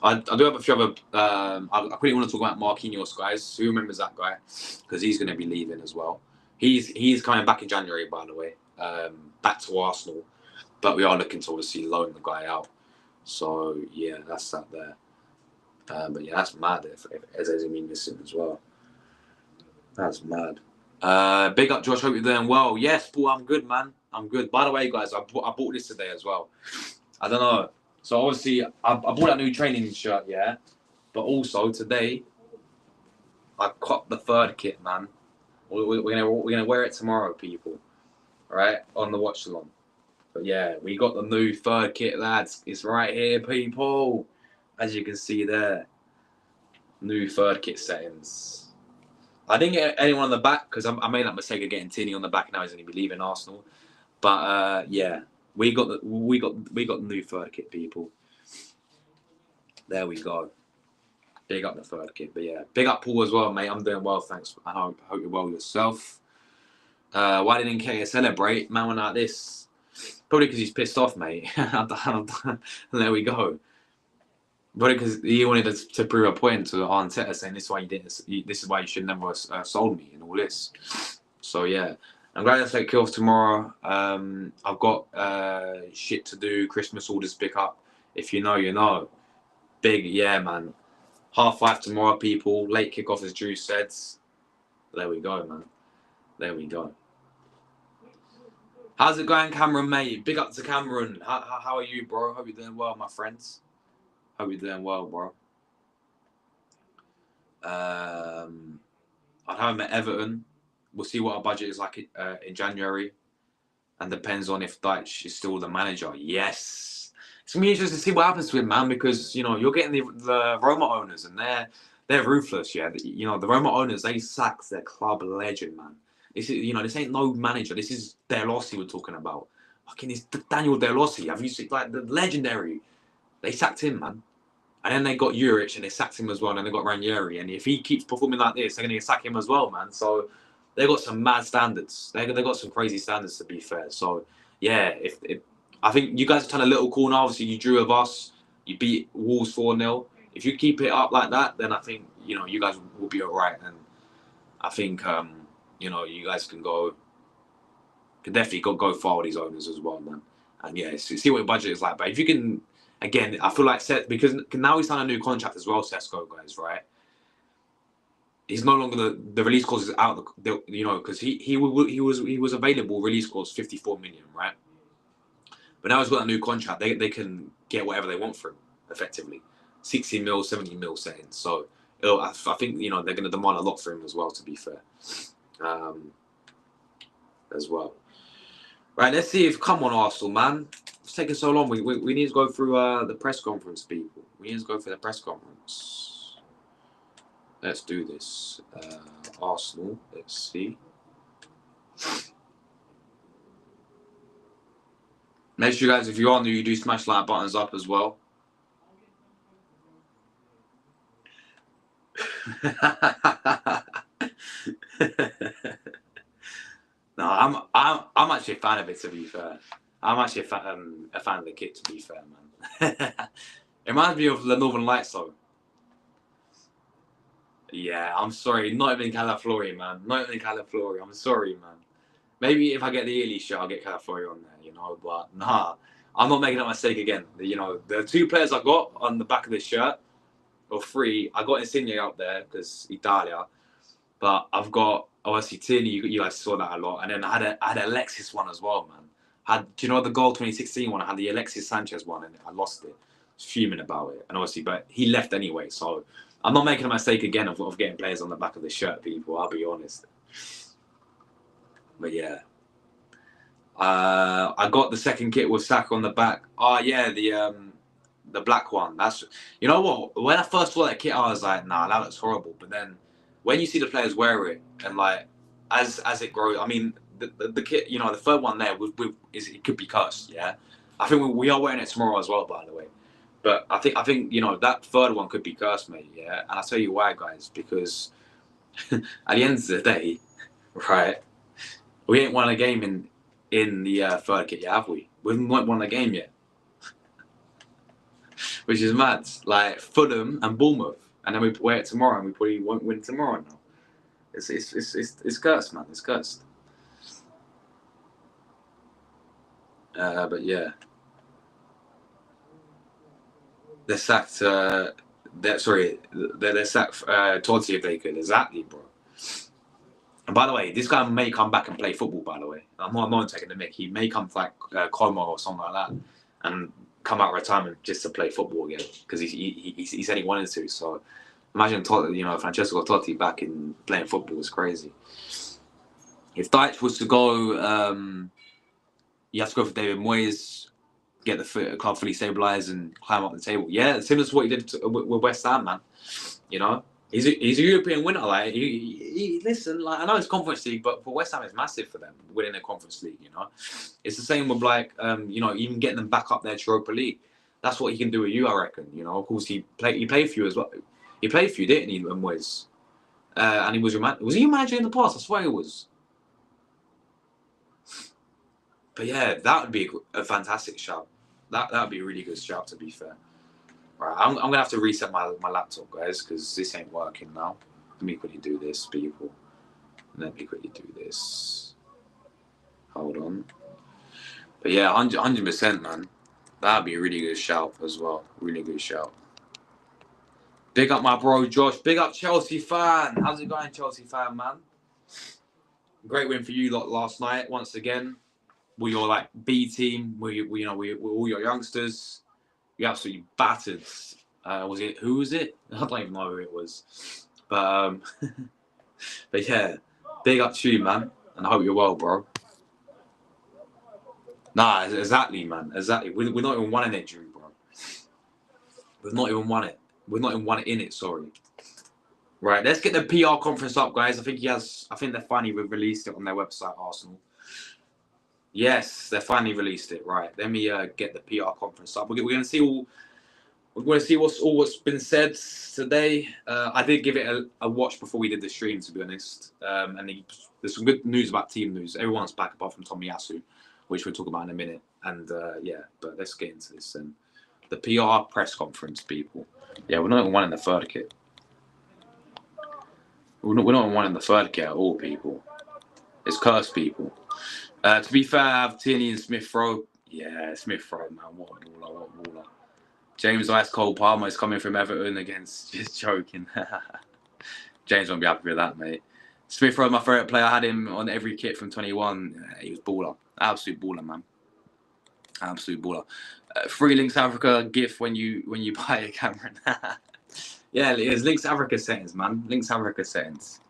I do have a few other. I quickly want to talk about Marquinhos, guys. Who remembers that guy? Because he's going to be leaving as well. He's coming back in January, by the way, back to Arsenal. But we are looking to obviously loan the guy out. So yeah, that's that there. But yeah, that's mad if Eze's been missing as well. That's mad. Big up, Josh. Hope you're doing well. Yes, Paul, I'm good, man. I'm good. By the way, guys, I bought this today as well. I don't know. So obviously, I bought that new training shirt, yeah. But also today, I copped the third kit, man. We're gonna wear it tomorrow, people. All right, on the watch along. But yeah, we got the new third kit, lads. It's right here, people. As you can see there, new third kit settings. I didn't get anyone on the back because I made that mistake of getting Tierney on the back. Now he's going to be leaving Arsenal. But yeah, we got the new third kit, people. There we go. Big up the third kit. But yeah, big up Paul as well, mate. I'm doing well, thanks. I hope you're well yourself. Why didn't K celebrate? Man went like this. Probably because he's pissed off, mate. There we go. But because he wanted to prove a point to Arteta, saying this is why you didn't. This is why you should never sold me and all this. So yeah, I'm glad to take off tomorrow. I've got shit to do, Christmas orders to pick up. If you know, you know. Big, yeah, man. 5:30 tomorrow, people. Late kickoff, as Drew said. There we go, man. There we go. How's it going, Cameron, mate? Big up to Cameron. How are you, bro? Hope you're doing well, my friends. Hope you're doing well, bro. I'd have him at Everton. We'll see what our budget is like in January. And depends on if Dyche is still the manager. Yes. It's going to be interesting to see what happens to him, man, because, you know, you're getting the Roma owners and they're ruthless, yeah. You know, the Roma owners, they sacked their club legend, man. This is, you know, this ain't no manager. This is De Rossi we're talking about. Fucking it's Daniel De Rossi. Have you seen, like, the legendary? They sacked him, man. And then they got Juric and they sacked him as well. And then they got Ranieri. And if he keeps performing like this, they're going to sack him as well, man. So they got some mad standards. They got some crazy standards, to be fair. So, yeah, if I think you guys have turned a little corner. Obviously, you drew with us. You beat Wolves 4-0. If you keep it up like that, then I think you guys will be all right. And I think you guys can definitely go far with these owners as well, man. And yeah, see what your budget is like. But if you can, again, I feel like because now he's signed a new contract as well, Sesko, guys, right? He's no longer the release clause is out. Because he was available release clause 54 million, right? But now he's got a new contract. They can get whatever they want for him, effectively, 60 mil, 70 mil settings. So I think they're going to demand a lot for him as well. To be fair, as well. Right, let's see if come on Arsenal, man. It's taking so long. We need to go through the press conference, people. We need to go for the press conference. Let's do this. Arsenal. Let's see. Make sure, guys, if you are new, you do smash like buttons up as well. No, I'm actually a fan of it. To be fair, I'm actually a fan of the kit. To be fair, man, it reminds me of the Northern Lights, though. Yeah, I'm sorry, not even Calaflori, man. Not even Calaflori. I'm sorry, man. Maybe if I get the Italy shirt, I'll get Calaflori on there, But nah, I'm not making that mistake again. The 2 players I got on the back of this shirt, or 3, I got Insigne up there because Italia. But I've got obviously Tierney. You guys saw that a lot, and then I had Alexis one as well, man. Do you know the goal 2016 one? I had the Alexis Sanchez one, and I lost it. I was fuming about it, and obviously, but he left anyway, so I'm not making a mistake again of getting players on the back of the shirt, people. I'll be honest. But yeah, I got the second kit with Saka on the back. Oh yeah, the black one. That's what. When I first saw that kit, I was like, nah, that looks horrible. But then when you see the players wear it, and like as it grows, I mean the kit, the third one there it could be cursed. Yeah, I think we are wearing it tomorrow as well, by the way. But I think that third one could be cursed, mate. Yeah, and I'll tell you why, guys. Because at the end of the day, right, we ain't won a game in the third kit yet, have we? We haven't won a game yet, which is mad. Like Fulham and Bournemouth, and then we wear it tomorrow, and we probably won't win tomorrow now. It's cursed, man. It's cursed. But yeah, they sacked. They sacked Totti if they could. Exactly, bro. And by the way, this guy may come back and play football. By the way, I'm not taking the mick. He may come to like Como or something like that, and come out of retirement just to play football again because he said he wanted to. So imagine Totti, Francesco Totti back in playing football is crazy. If Dyche was to go, you have to go for David Moyes, get the club fully stabilised and climb up the table. Yeah, similar to what he did with West Ham, man. He's a European winner. Like listen, like I know it's Conference League, but for West Ham, it's massive for them winning the Conference League. It's the same with even getting them back up there to Europa League. That's what he can do with you, I reckon. Of course, he played for you as well. He played for you, didn't he, Moyes? And he was your man. Was he your manager in the past? I swear he was. But yeah, that would be a fantastic shout. That would be a really good shout, to be fair. Right, I'm gonna have to reset my laptop, guys, because this ain't working now. Let me quickly do this, people. Let me quickly do this. Hold on. But yeah, 100%, man. That'd be a really good shout as well. Really good shout. Big up my bro Josh. Big up Chelsea fan. How's it going, Chelsea fan, man? Great win for you lot last night. Once again, we're your B team. We're all your youngsters. You absolutely battered. Who was it? I don't even know who it was. But but yeah, big up to you, man, and I hope you're well, bro. Nah, exactly, man. Exactly. We're not even won it, Drew, bro. We've not even won it. We've not even won it in it. Sorry. Right, let's get the PR conference up, guys. I think they finally released it on their website, Arsenal. Yes, they finally released it. Right, let me get the PR conference up. We're going to see all. We're going to see what's been said today. I did give it a watch before we did the stream, to be honest. And there's some good news about team news. Everyone's back apart from Tomiyasu, which we'll talk about in a minute. And yeah, but let's get into this. And the PR press conference, people. Yeah, we're not even one in the third kit. We're not one in the third kit at all, people. It's cursed, people. To be fair, I have Tierney and Smith Rowe. Yeah, Smith Rowe, man. What a baller, what a baller. James Ice Cold Palmer is coming from Everton against. Just joking. James won't be happy with that, mate. Smith Rowe, my favourite player. I had him on every kit from 21. He was baller. Absolute baller, man. Absolute baller. Free Links Africa gift when you buy a Cameron. Yeah, it's Links Africa settings, man. Links Africa settings.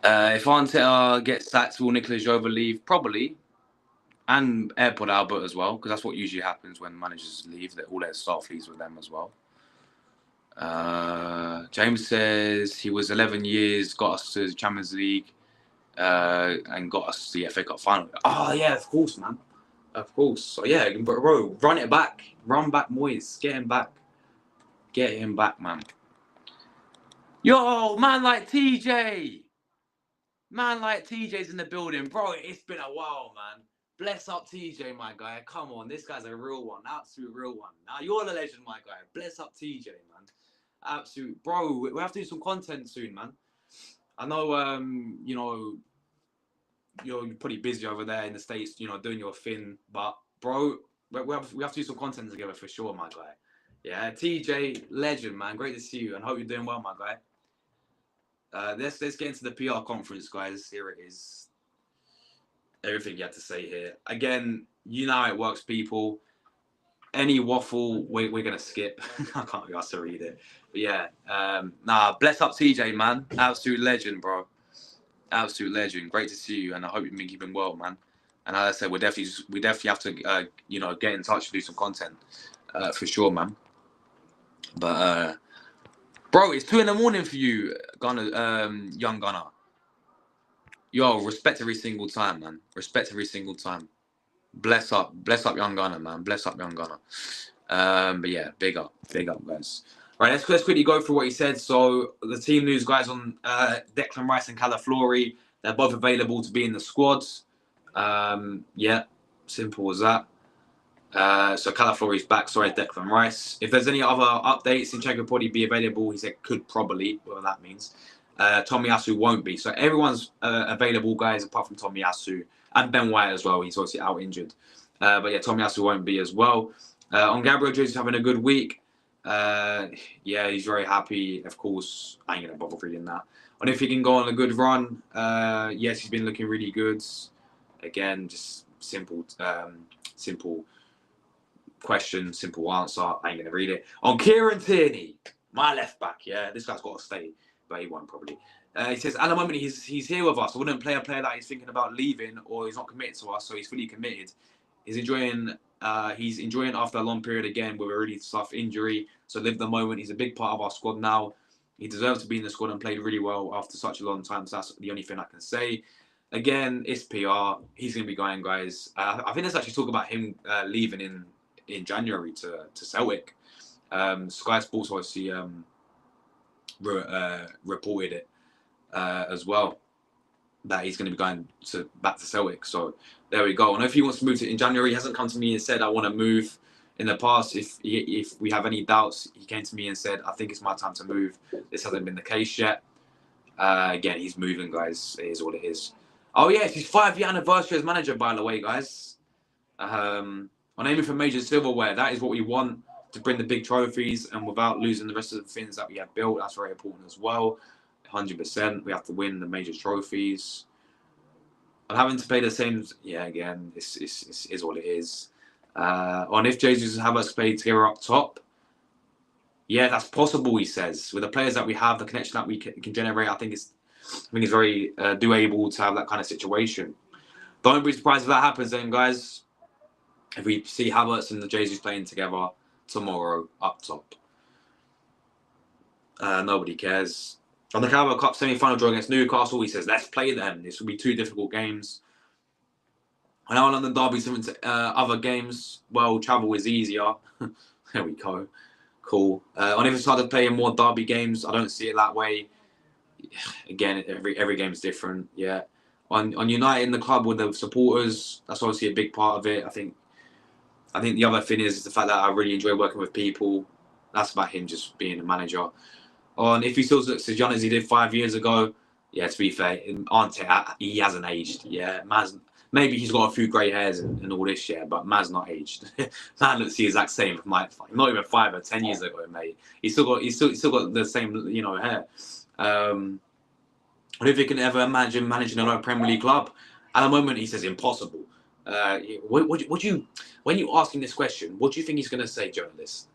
If Arteta gets sacked, will Nicolas Jova leave? Probably. And AirPod Albert as well, because that's what usually happens when managers leave. That all their staff leaves with them as well. James says he was 11 years, got us to the Champions League, and got us to the FA Cup final. Oh yeah, of course, man. Of course. So yeah, bro, run it back. Run back Moyes. Get him back. Get him back, man. Yo, man like TJ. Man like TJ's in the building. Bro, it's been a while, man. Bless up TJ, my guy. Come on, this guy's a real one. Absolute real one. Now, you're the legend, my guy. Bless up TJ, man. Absolute. Bro, we have to do some content soon, man. I know, you know, you're pretty busy over there in the States, you know, doing your thing. But, bro, we have to do some content together for sure, my guy. Yeah, TJ, legend, man. Great to see you, and hope you're doing well, my guy. Let's get into the PR conference, guys. Here it is. Everything you had to say here. Again, you know how it works, people. Any waffle, we're going to skip. I can't be asked to read it. But yeah, bless up TJ, man. Absolute legend, bro. Absolute legend. Great to see you, and I hope you've been keeping well, man. And as I said, we definitely have to, you know, get in touch and do some content for sure, man. But bro, it's 2 a.m. for you, Gunner, young Gunner. Yo, respect every single time, man. Respect every single time. Bless up, young Gunner, man. Bless up, young Gunner. But yeah, big up, guys. Right, let's quickly go through what he said. So the team news, guys, on Declan Rice and Calaflori, they're both available to be in the squads. Yeah, simple as that. So Calaflori's back. Sorry, Declan Rice. If there's any other updates, Zinchenko will probably be available. He said could probably, whatever that means. Tomiyasu won't be. So everyone's available, guys, apart from Tomiyasu and Ben White as well. He's obviously out injured. But yeah, Tomiyasu won't be as well. On Gabriel Jesus having a good week. Yeah, he's very happy. Of course, I ain't going to bother reading that. And if he can go on a good run, yes, he's been looking really good. Again, just simple question, simple answer. I ain't going to read it. On Kieran Tierney, my left back, yeah, this guy's got to stay, but he won't probably. He says, at the moment, he's here with us. I wouldn't play a player that he's thinking about leaving or he's not committed to us, so he's fully committed. He's enjoying after a long period again with a really tough injury. So live the moment. He's a big part of our squad now. He deserves to be in the squad and played really well after such a long time. So that's the only thing I can say. Again, it's PR. He's going to be going, guys. I think there's actually talk about him leaving in January to Celtic. Sky Sports obviously reported it as well, that he's going to be going back to Celtic. So there we go. And if he wants to move in January, he hasn't come to me and said, I want to move. In the past, if we have any doubts, he came to me and said, I think it's my time to move. This hasn't been the case yet. Again, he's moving, guys. It is what it is. Oh, yeah, it's his 5-year anniversary as manager, by the way, guys. On aiming for major silverware, that is what we want, to bring the big trophies and without losing the rest of the things that we have built. That's very important as well. 100%. We have to win the major trophies. I'm having to play the same. Yeah, again, it's what it is. On if Jesus have us play together up top, yeah, that's possible. He says with the players that we have, the connection that we can generate, I think it's very doable to have that kind of situation. Don't be surprised if that happens, then, guys. If we see Havertz and the Jesus playing together tomorrow up top, nobody cares. On the Carabao Cup semi-final draw against Newcastle, he says, let's play them. This will be 2 difficult games. I know London Derby, other games, well, travel is easier. There we go. Cool. On if it's hard to play in more derby games, I don't see it that way. Again, every game's different. Yeah. On uniting the club with the supporters, that's obviously a big part of it. I think the other thing is the fact that I really enjoy working with people. That's about him just being a manager. On if he still looks as young as he did 5 years ago, yeah, to be fair, Arteta, he hasn't aged. Yeah, man's maybe he's got a few grey hairs and all this shit, but man's not aged. Man looks the exact same from like not even 5 or 10 years ago, mate. He's still got the same hair. I don't think he can ever imagine managing another Premier League club. At the moment, he says impossible. When you ask him this question, what do you think he's going to say, journalist?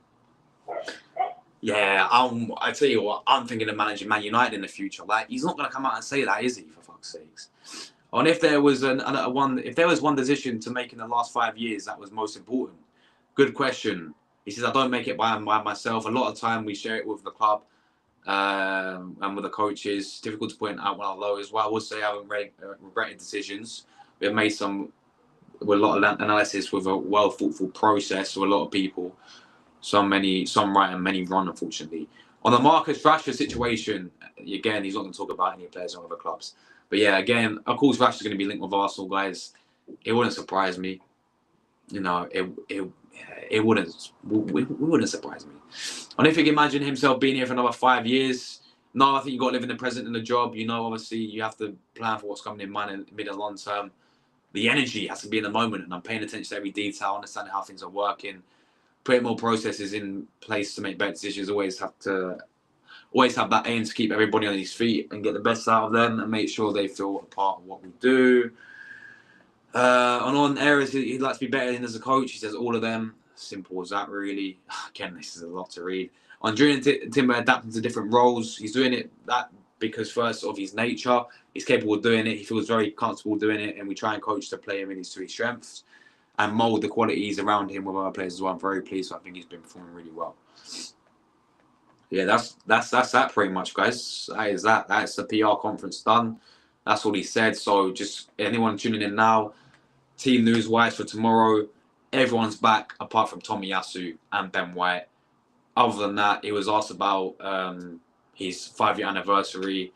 Yeah, I tell you what, I'm thinking of managing Man United in the future. Like, he's not going to come out and say that, is he? For fuck's sakes. And if there was one decision to make in the last 5 years that was most important, good question. He says, I don't make it by myself. A lot of time we share it with the club and with the coaches. It's difficult to point out when I'm low as well. I would say I haven't regretted decisions. We've made some with a lot of analysis with a well thought through process with a lot of people. Some right and many wrong, unfortunately. On the Marcus Rashford situation, again, he's not going to talk about any players on other clubs. But yeah, again, of course, Rashford's going to be linked with Arsenal, guys. It wouldn't surprise me. It wouldn't surprise me. I don't think he imagine himself being here for another 5 years. No, I think you've got to live in the present in the job. Obviously, you have to plan for what's coming in mind in mid and long term. The energy has to be in the moment, and I'm paying attention to every detail, understanding how things are working, putting more processes in place to make better decisions. Always have that aim to keep everybody on his feet and get the best out of them and make sure they feel a part of what we do. And on areas he'd like to be better in as a coach, he says all of them. Simple as that, really. Again, this is a lot to read. On Julian Timber adapting to different roles, he's doing it because first of his nature, he's capable of doing it. He feels very comfortable doing it, and we try and coach the player in his three strengths and mould the qualities around him with other players as well. I'm very pleased. I think he's been performing really well. Yeah, that's that pretty much, guys. That's the PR conference done. That's all he said. So just anyone tuning in now, team news-wise for tomorrow, everyone's back apart from Tomiyasu and Ben White. Other than that, he was asked about his 5-year anniversary.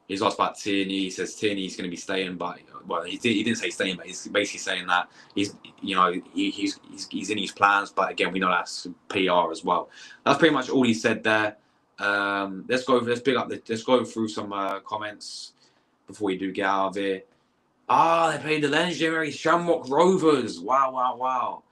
He's asked about Tierney. He says Tierney's going to be staying, but he didn't say staying, but he's basically saying that he's in his plans. But again, we know that's PR as well. That's pretty much all he said there. Let's go through some comments before we do get out of here. They played the legendary Shamrock Rovers. Wow.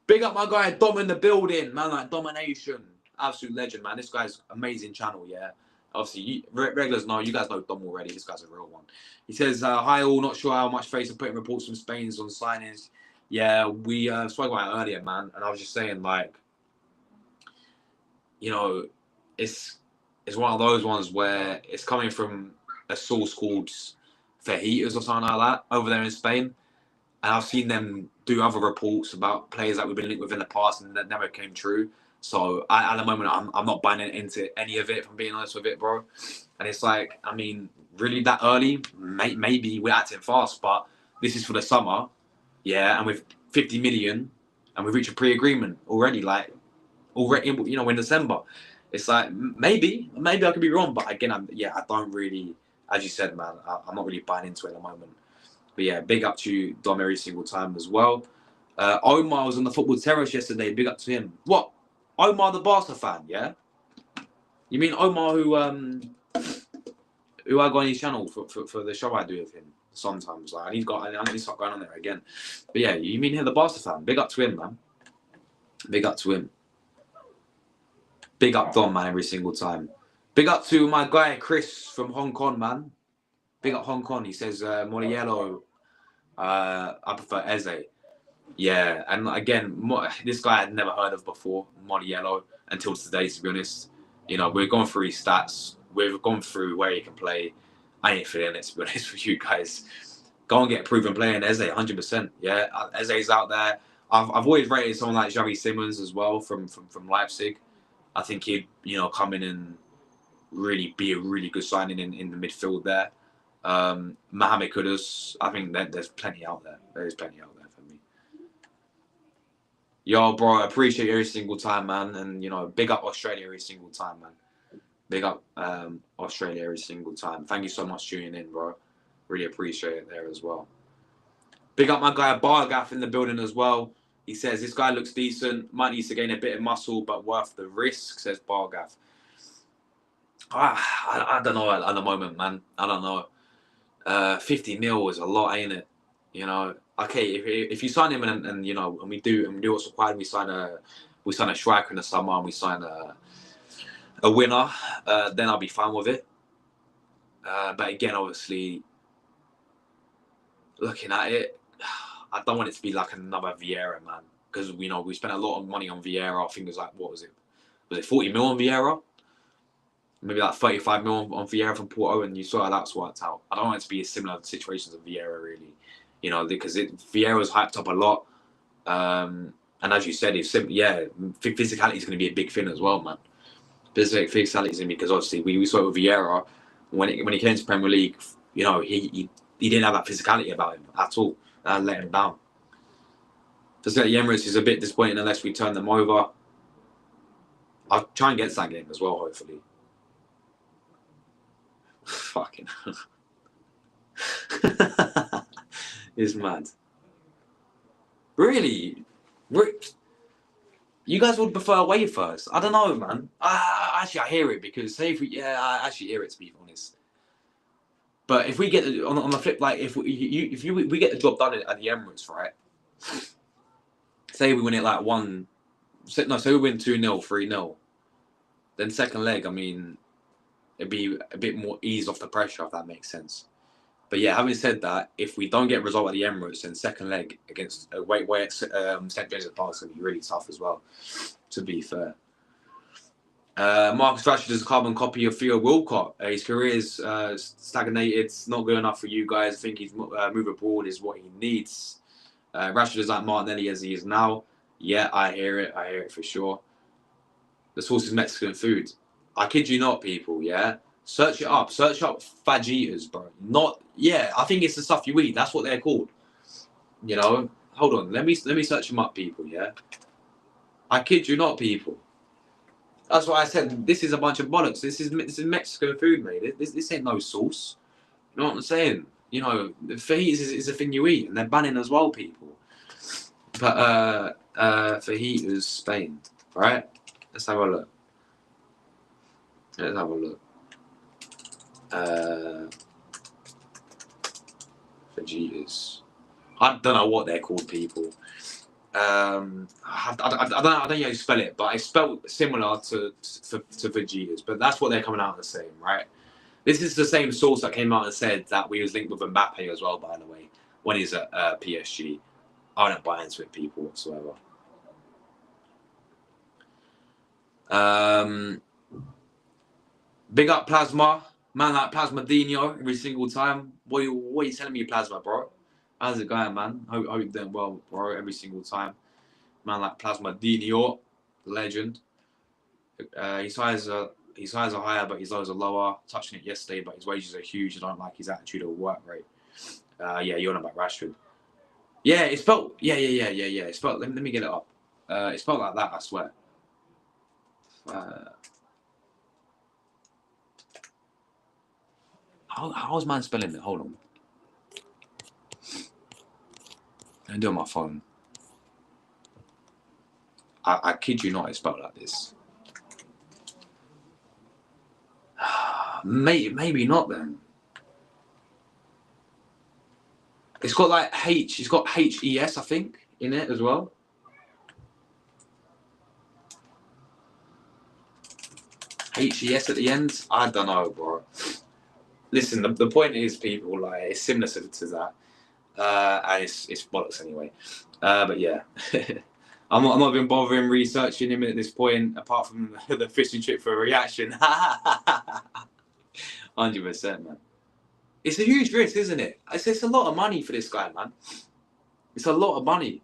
Big up my guy Dom in the building, man. Like domination, absolute legend, man. This guy's amazing channel, yeah. Obviously, regulars know, you guys know Dom already. This guy's a real one. He says, hi all, not sure how much faith I'm putting reports from Spain's on signings. Yeah, we spoke about it earlier, man. And I was just saying, like, it's one of those ones where it's coming from a source called Fajitas or something like that over there in Spain. And I've seen them do other reports about players that we've been linked with in the past and that never came true. So at the moment, I'm not buying into any of it, if I'm being honest with it, bro. And it's like, I mean, really that early? Maybe we're acting fast, but this is for the summer, yeah. And with 50 million, and we've reached a pre-agreement already, in December. It's like maybe I could be wrong, but again, I don't really, as you said, man, I'm not really buying into it at the moment. But yeah, big up to Dom every single time as well. Omar was on the football terrace yesterday. Big up to him. What? Omar the Barca fan, yeah? You mean Omar who I go on his channel for the show I do with him sometimes. Like I need to start going on there again. But yeah, you mean him the Barca fan? Big up to him, man. Big up to him. Big up Dom, man, every single time. Big up to my guy Chris from Hong Kong, man. Big up Hong Kong. He says Moleiro. I prefer Eze. Yeah, and again, this guy I had never heard of before, Moleiro, until today, to be honest. We're going through his stats. We've gone through where he can play. I ain't feeling it, to be honest with you guys. Go and get a proven player in Eze, 100%. Yeah, Eze's out there. I've always rated someone like Xavi Simons as well from Leipzig. I think he'd, come in and really be a really good signing in the midfield there. Mohamed Kudus, I think that there's plenty out there. There's plenty out there for me. Yo, bro, I appreciate you every single time, man. And, big up Australia every single time, man. Big up Australia every single time. Thank you so much for tuning in, bro. Really appreciate it there as well. Big up my guy Bargaff in the building as well. He says, this guy looks decent. Might need to gain a bit of muscle, but worth the risk, says Bargaff. I don't know at the moment, man. I don't know. 50 mil is a lot, ain't it? You know, okay, if you sign him and you know, and we do what's required, we sign a striker in the summer and we sign a winner, then I'll be fine with it. But again, obviously, looking at it, I don't want it to be like another Vieira, man, because you know we spent a lot of money on Vieira. I think it was like, what was it? Was it 40 mil on Vieira? Maybe like 35 mil on Vieira from Porto, and you saw how that's worked out. I don't want it to be a similar situation to Vieira, really, you know, because Vieira was hyped up a lot. And as you said, physicality is going to be a big thing as well, man. Physicality is going to be, because obviously we saw it with Vieira when he came to Premier League. You know, he didn't have that physicality about him at all. That let him down. Just like the Emirates is a bit disappointing unless we turn them over. I'll try and get to that game as well, hopefully. Fucking it's mad. Really? You guys would prefer away first? I don't know, man. Actually, I hear it, because say if we, I actually hear it, to be honest. But if we get on the flip, like if we get the job done at the Emirates, right? Say we win it like say we win 2-0, 3-0. Then second leg, I mean, it'd be a bit more ease off the pressure, if that makes sense. But yeah, having said that, if we don't get a result at the Emirates, then second leg against away at St James's Park is going to be really tough as well, to be fair. Marcus Rashford is a carbon copy of Theo Walcott. His career is stagnated. It's not good enough for you guys. I think he's move abroad is what he needs. Rashford is like Martinelli as he is now. Yeah, I hear it. I hear it for sure. The source is Mexican food. I kid you not, people, yeah? Search it up. Search up fajitas, bro. I think it's the stuff you eat. That's what they're called. You know? Hold on. Let me search them up, people, yeah? I kid you not, people. That's why I said this is a bunch of bollocks. This is Mexican food, mate. This ain't no sauce. You know what I'm saying? You know, fajitas is a thing you eat, and they're banning as well, people. But fajitas, Spain, right? Let's have a look. Fajitas. I don't know what they're called, people. I don't know how you spell it, but it's spelled similar to Fajitas. But that's what they're coming out and saying, right? This is the same source that came out and said that we was linked with Mbappe as well, by the way, when he's at PSG. I don't buy into it, people, whatsoever. Big up Plasma. Man like Plasma Dino every single time. What are you telling me, Plasma, bro? How's it going, man? Hope you're doing well, bro, every single time. Man like Plasma Dino, legend. His highs are higher, but his lows are lower. Touching it yesterday, but his wages are huge. I don't like his attitude or work rate. Yeah, you're on about Rashford. Yeah, it's spelled. Yeah. It's spelled. Let me get it up. It's spelled like that, I swear. How's man spelling it? Hold on. I'm doing my phone. I kid you not, it's spelled like this. Maybe not then. It's got like H. It's got HES, I think, in it as well. HES at the end. I don't know, bro. Listen, the point is, people, like, it's similar to that, and it's bollocks anyway. But yeah, I'm not even bothering researching him at this point, apart from the fishing trip for a reaction. 100%, man. It's a huge risk, isn't it? It's a lot of money for this guy, man. It's a lot of money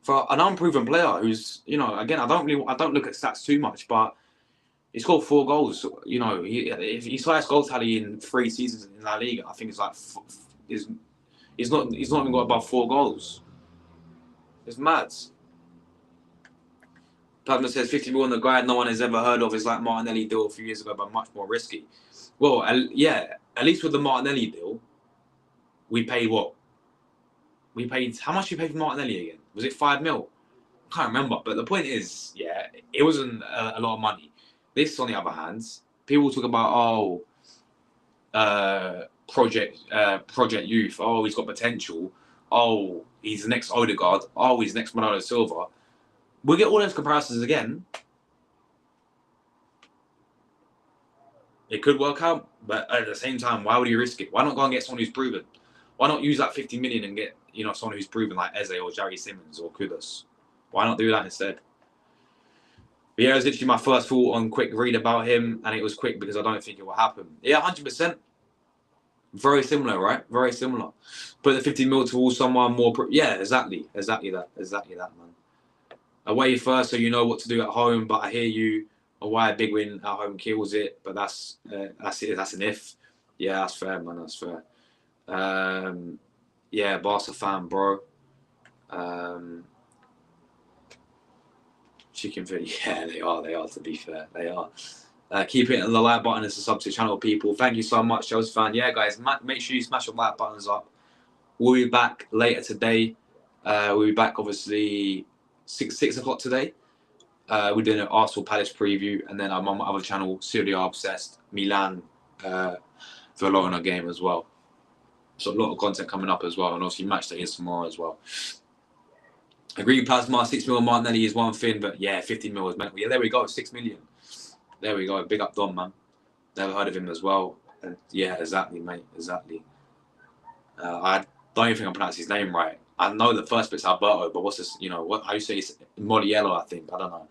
for an unproven player who's, you know, again, I don't look at stats too much, but he scored 4 goals. You know, his highest goal tally in 3 seasons in La Liga, I think it's like he's not even got above 4 goals. It's mad. Plasma says 50 million on the guy no one has ever heard of is like Martinelli deal a few years ago, but much more risky. Well, yeah, at least with the Martinelli deal, we paid what? How much we paid for Martinelli again? Was it 5 mil? I can't remember. But the point is, yeah, it wasn't a lot of money. This, on the other hand, people talk about project youth. Oh, he's got potential. Oh, he's the next Odegaard. Oh, he's the next Bernardo Silva. We'll get all those comparisons again. It could work out, but at the same time, why would you risk it? Why not go and get someone who's proven? Why not use that 50 million and get someone who's proven like Eze or Jerry Simmons or Kudus? Why not do that instead? But yeah, it was literally my first thought on quick read about him, and it was quick because I don't think it will happen. Yeah, 100%. Very similar, right? Very similar. Put the 50 mil towards someone more. Yeah, exactly that, man. Away first, so you know what to do at home. But I hear you. Why a big win at home kills it, but that's it. That's an if. Yeah, that's fair, man. That's fair. Yeah, Barca fan, bro. Chicken feet. Yeah, they are. They are. To be fair, they are. Keep hitting the like button and sub to the channel, people. Thank you so much, Chelsea fan. Yeah, guys, make sure you smash the like buttons up. We'll be back later today. We'll be back, obviously, 6 o'clock today. We're doing an Arsenal Palace preview, and then I'm on my other channel, Serie A Obsessed, Milan, Verona game as well. So a lot of content coming up as well, and obviously match day is tomorrow as well. Agree Plasma, 6 mil Martinelli is one thing, but yeah, 50 mil is mental. Yeah, there we go, 6 million. There we go, big up Don, man. Never heard of him as well. And yeah, exactly, mate, exactly. I don't even think I pronounced his name right. I know the first bit's Alberto, but what's this? How you say it's Moleiro, I think. I don't know.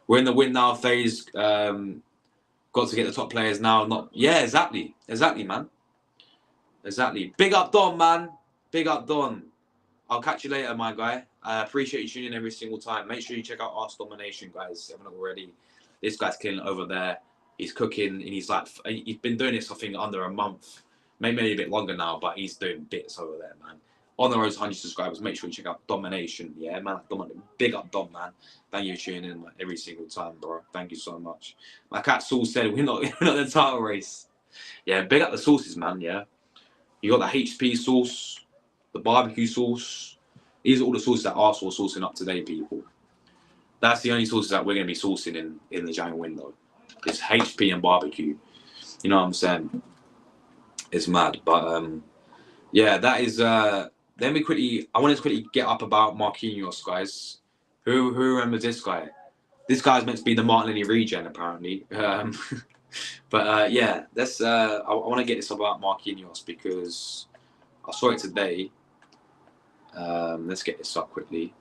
We're in the win now phase. Got to get the top players now. Yeah, exactly, man. Exactly. Big up Don, man. Big up Don. I'll catch you later, my guy. I appreciate you tuning in every single time. Make sure you check out Arse Domination, guys. If you haven't already. This guy's killing it over there. He's cooking, and he's been doing this, I think, under a month. Maybe a bit longer now, but he's doing bits over there, man. On the road to 100 subscribers, make sure you check out Domination. Yeah, man. Big up Dom, man. Thank you for tuning in every single time, bro. Thank you so much. My cat Saul said we're not in the title race. Yeah, big up the sauces, man. Yeah, you got the HP sauce, the barbecue sauce. These are all the sauces that Arsenal are saucing up today, people. That's the only sauces that we're going to be saucing in the January window. It's HP and barbecue. You know what I'm saying? It's mad, but yeah, that is. Then I wanted to quickly get up about Marquinhos, guys. Who remembers this guy? This guy's meant to be the Martinelli regen, apparently. But yeah, let's. I want to get this about Marquinhos because I saw it today. Let's get this up quickly.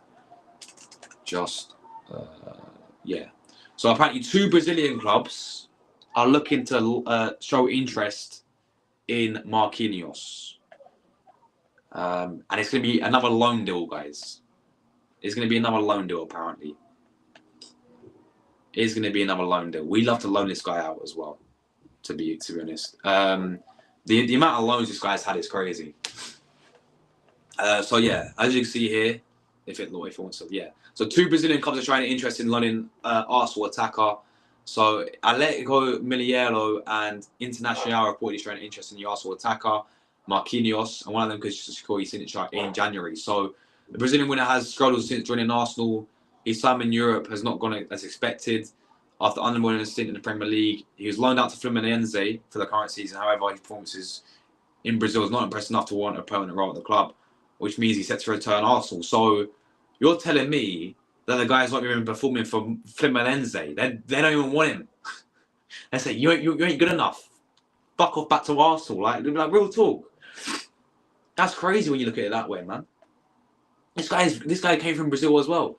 Yeah. So apparently, 2 Brazilian clubs are looking to show interest in Marquinhos. And it's going to be another loan deal, guys. It's going to be another loan deal, apparently. It's going to be another loan deal. We love to loan this guy out as well, to be honest. The amount of loans this guy's had is crazy. So yeah, as you can see here, if it wants to, yeah. So 2 Brazilian clubs are trying to interest in loaning Arsenal attacker. So Atletico Mineiro and Internacional reportedly showing interest in the Arsenal attacker Marquinhos, and one of them could secure his signature in January. So the Brazilian winner has struggled since joining Arsenal. His time in Europe has not gone as expected. After underwhelming a stint in the Premier League, he was loaned out to Fluminense for the current season. However, his performances in Brazil is not impressive enough to warrant a permanent role at the club, which means he's set to return Arsenal. So you're telling me that the guy's not even performing for Fluminense? They don't even want him. They say you ain't good enough. Fuck off back to Arsenal. Like real talk. That's crazy when you look at it that way, man. This guy came from Brazil as well.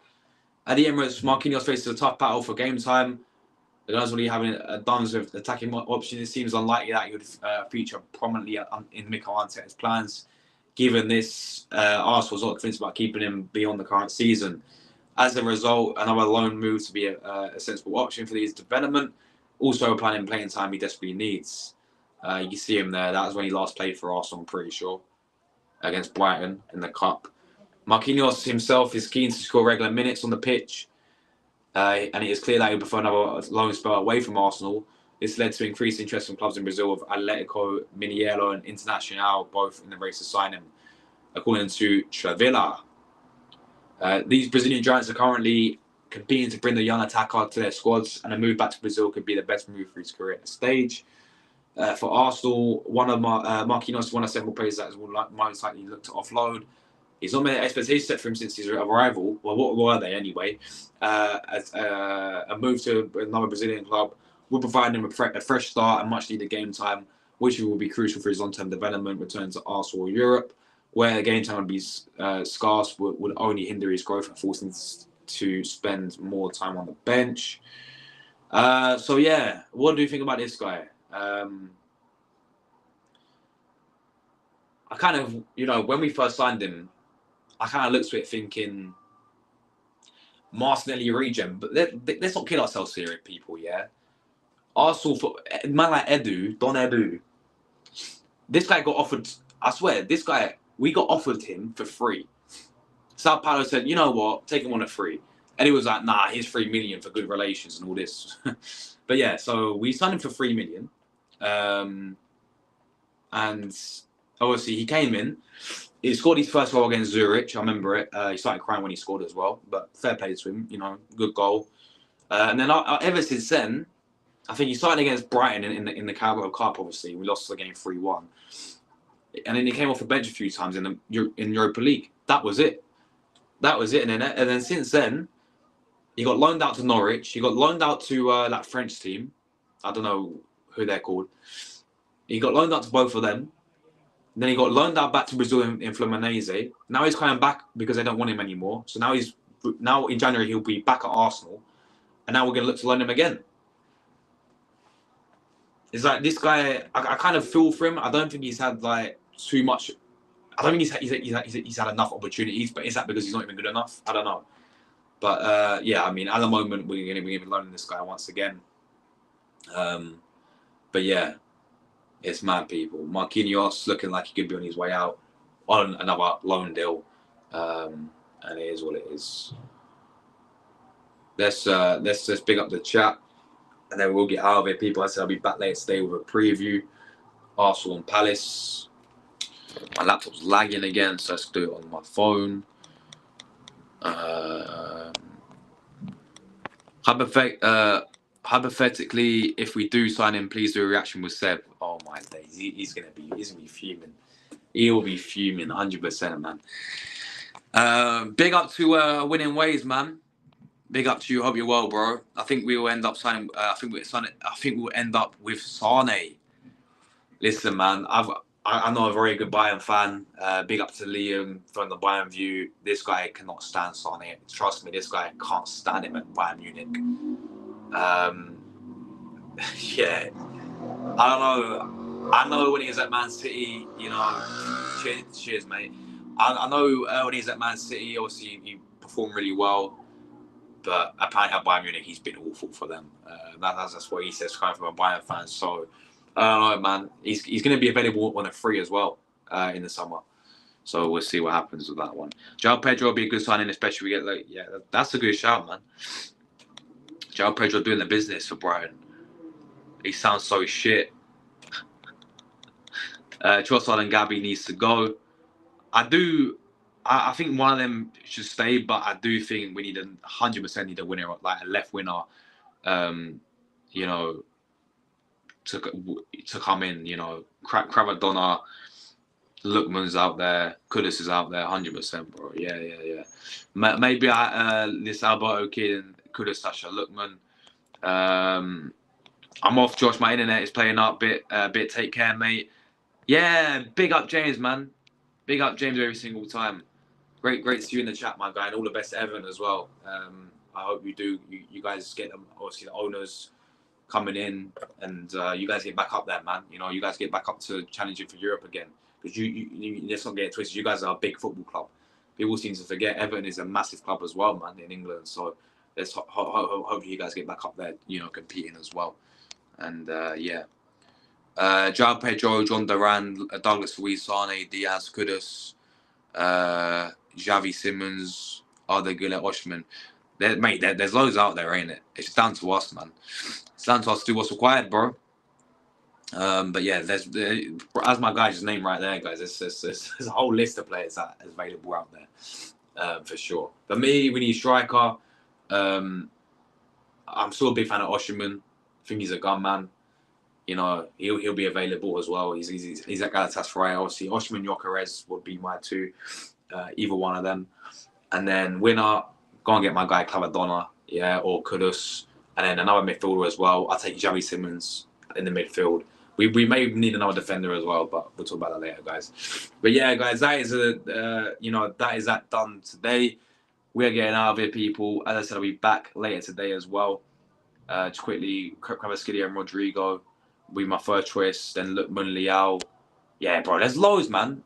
At the Emirates, Marquinhos faces a tough battle for game time. The guys really having a dance with attacking options. It seems unlikely that he would feature prominently in Mikel Arteta's plans, given this Arsenal's not convinced about keeping him beyond the current season. As a result, another loan move to be a sensible option for his development. Also, planning playing time he desperately needs. You can see him there. That was when he last played for Arsenal, I'm pretty sure, against Brighton in the Cup. Marquinhos himself is keen to score regular minutes on the pitch, and it is clear that he would prefer another loan spell away from Arsenal. This led to increased interest from clubs in Brazil, with Atletico Mineiro and Internacional both in the race to sign him, according to Travella. These Brazilian giants are currently competing to bring the young attacker to their squads, and a move back to Brazil could be the best move for his career at the stage. For Arsenal, one of Marquinhos, one of several players that will most likely look to offload. He's not made expectations set for him since his arrival. Well, what were they anyway? As a move to another Brazilian club will provide him a fresh start and much needed game time, which will be crucial for his long-term development. Return to Arsenal or Europe, where game time would be scarce, would only hinder his growth and force him to spend more time on the bench. So yeah, what do you think about this guy? I kind of, when we first signed him, I kind of looked at it thinking Martinelli regen, but let's not kill ourselves here, people. Yeah, Arsenal for man like Don Edu. This guy got offered. I swear, this guy, we got offered him for free. Sao Paulo said, you know what, take him on a free. And he was like, nah, here's 3 million for good relations and all this. But yeah, so we signed him for 3 million. And obviously he came in. He scored his first goal against Zurich. I remember it. He started crying when he scored as well. But fair play to him, good goal. And then ever since then, I think he started against Brighton in the Carabao Cup, obviously. We lost the game 3-1. And then he came off the bench a few times in Europa League. That was it. And then since then, he got loaned out to Norwich. He got loaned out to that French team. I don't know who they're called. He got loaned out to both of them. And then he got loaned out back to Brazil in Fluminense. Now he's coming back because they don't want him anymore. So now in January he'll be back at Arsenal. And now we're going to look to loan him again. It's like this guy, I kind of feel for him. I don't think he's had too much. I don't think he's had enough opportunities, but is that because he's not even good enough? I don't know. But yeah, I mean, at the moment we're going to be loaning this guy once again. But yeah, it's mad, people. Marquinhos looking like he could be on his way out on another loan deal, and it is what it is. Let's just pick up the chat, and then we'll get out of it, people. I said I'll be back later today with a preview. Arsenal and Palace. My laptop's lagging again, so let's do it on my phone. Hypothetically, if we do sign him, please do a reaction with Seb. Oh my days, he's gonna be fuming. He will be fuming, 100%, man. Big up to Winning Ways, man. Big up to you. Hope you're well, bro. I think we will end up signing. I think we'll end up with Sane. Listen, man, I know a very good Bayern fan. Big up to Liam from the Bayern View. This guy cannot stand Sane. Trust me, this guy can't stand him at Bayern Munich. Yeah, I don't know. I know when he was at Man City, cheers, mate. I know when he's at Man City, obviously he performed really well. But apparently at Bayern Munich, he's been awful for them. That's what he says, coming from a Bayern fan. So, I don't know, man. He's going to be available on a free as well in the summer. So we'll see what happens with that one. João Pedro will be a good signing, especially if we get that's a good shout, man. João Pedro doing the business for Brighton. He sounds so shit. Trossard and Gabby needs to go. I think one of them should stay, but I do think we 100% need a winner, like a left winner, to come in. Cravadonna, Lookman's out there, Kudus is out there, 100%, bro. Yeah. Maybe this Alberto kid and Kudus, Sasha Lookman. I'm off, Josh. My internet is playing up. Bit. Take care, mate. Yeah, big up James, man. Big up James every single time. Great to see you in the chat, my guy, and all the best to Evan as well. I hope you do. You guys get them. Obviously, the owners coming in, and you guys get back up there, man. You guys get back up to challenging for Europe again. Because let's not get it twisted. You guys are a big football club. People seem to forget Everton is a massive club as well, man, in England. So let's hope you guys get back up there, competing as well. And yeah. João Pedro, John Duran, Douglas Luiz, Sane, Diaz, Kudus, Xavi Simmons, Arda Güler, Oshman. Mate, there's loads out there, ain't it? It's down to us, man. It's down to us to do what's required, bro. But yeah, there's as my guy's name right there, guys. There's a whole list of players that is available out there, for sure. For me, we need striker. I'm still a big fan of Osimhen. I think he's a gunman. You know, he'll be available as well. He's at Galatasaray. Obviously, Osimhen, Gyökeres would be my two, either one of them. And then winner, go and get my guy Clavadonna, yeah, or Kudus. And then another midfielder as well. I'll take Xavi Simons in the midfield. We may need another defender as well, but we'll talk about that later, guys. But yeah, guys, that is that done today. We're getting out of here, people. As I said, I'll be back later today as well. Just quickly, Kvaratskhelia and Rodrigo will be my first choice. Then Lookman, Leao. Yeah, bro, there's loads, man.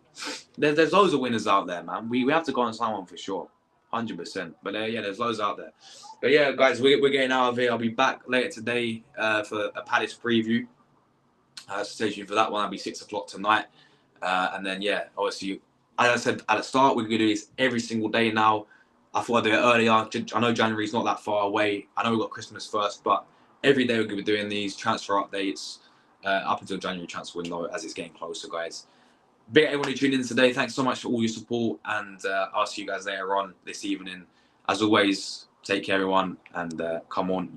There's loads of winners out there, man. We have to go on someone for sure. 100%. But yeah, there's loads out there. But yeah, guys, we're getting out of here. I'll be back later today for a Palace preview. Stay tuned for that one. That'll be 6 o'clock tonight. And then, yeah, obviously, as I said at the start, we're going to do this every single day now. I thought I'd do it earlier. I know January's not that far away. I know we've got Christmas first, but every day we're going to be doing these transfer updates up until January transfer window as it's getting closer, guys. Big everyone who tuned in today. Thanks so much for all your support, and I'll see you guys later on this evening. As always, take care, everyone, and come on.